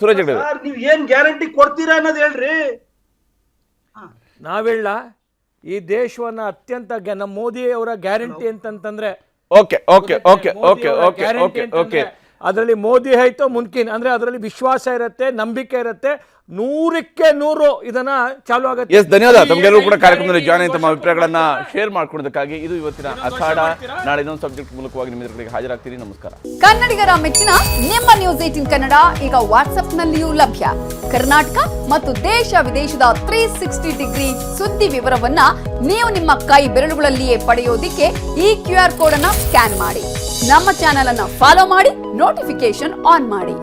ಸೂರಜ್
ನೀವ್ ಏನ್ ಗ್ಯಾರಂಟಿ ಕೊಡ್ತೀರಾ ಅನ್ನೋದು ಹೇಳ್ರಿ.
ನಾವೇಳ ಈ ದೇಶವನ್ನ ಅತ್ಯಂತ ನಮ್ಮ ಮೋದಿ ಅವರ ಗ್ಯಾರಂಟಿ ಅಂತಂತಂದ್ರೆ
okay okay okay okay okay okay okay
ಅದರಲ್ಲಿ ಮೋದಿ ಆಯ್ತು ಮುನ್ಕಿನ್ ಅಂದ್ರೆ ಅದರಲ್ಲಿ ವಿಶ್ವಾಸ ಇರುತ್ತೆ, ನಂಬಿಕೆ ಇರುತ್ತೆ, 100ಕ್ಕೆ 100 ಇದನ್ನ ಚಾಲು ಆಗುತ್ತೆ.
ಎಸ್, ಧನ್ಯವಾದ ತಮಗೆಲ್ಲರೂ ಕೂಡ ಕಾರ್ಯಕ್ರಮದಲ್ಲಿ ಜಾಯ್ನ್ ಆಗಿ ತಮ್ಮ ಅಭಿಪ್ರಾಯಗಳನ್ನ ಶೇರ್ ಮಾಡ್ಕೊಳ್ಳೋದಕ್ಕಾಗಿ. ಇದು ಇವತ್ತಿನ ಅಖಾಡ. ನಾಳೆ ಇನ್ನೊಂದು ಸಬ್ಜೆಕ್ಟ್ ಮೂಲಕವಾಗಿ ನಿಮ್ಮ ಎದುರುಗಳಿಗೆ ಹಾಜರಾಗ್ತೀನಿ. ನಮಸ್ಕಾರ.
ಕನ್ನಡಿಗರ ಮೆಚ್ಚಿನ ನಿಮ್ಮ ನ್ಯೂಸ್ 18 ಕನ್ನಡ ಈಗ ವಾಟ್ಸ್ಆಪ್ನಲ್ಲಿಯೂ ಲಭ್ಯ. ಕರ್ನಾಟಕ ಮತ್ತು ದೇಶ ವಿದೇಶದ 360 ಡಿಗ್ರಿ ಸುದ್ದಿ ವಿವರವನ್ನ ನೀವು ನಿಮ್ಮ ಕೈ ಬೆರಳುಗಳಲ್ಲಿಯೇ ಪಡೆಯೋದಿಕ್ಕೆ ಈ QR ಕೋಡ್ ಅನ್ನ ಸ್ಕ್ಯಾನ್ ಮಾಡಿ. ನಮ್ಮ ಚಾನೆಲ್ ಅನ್ನ ಫಾಲೋ ಮಾಡಿ, ನೋಟಿಫಿಕೇಶನ್ ಆನ್ ಮಾಡಿ.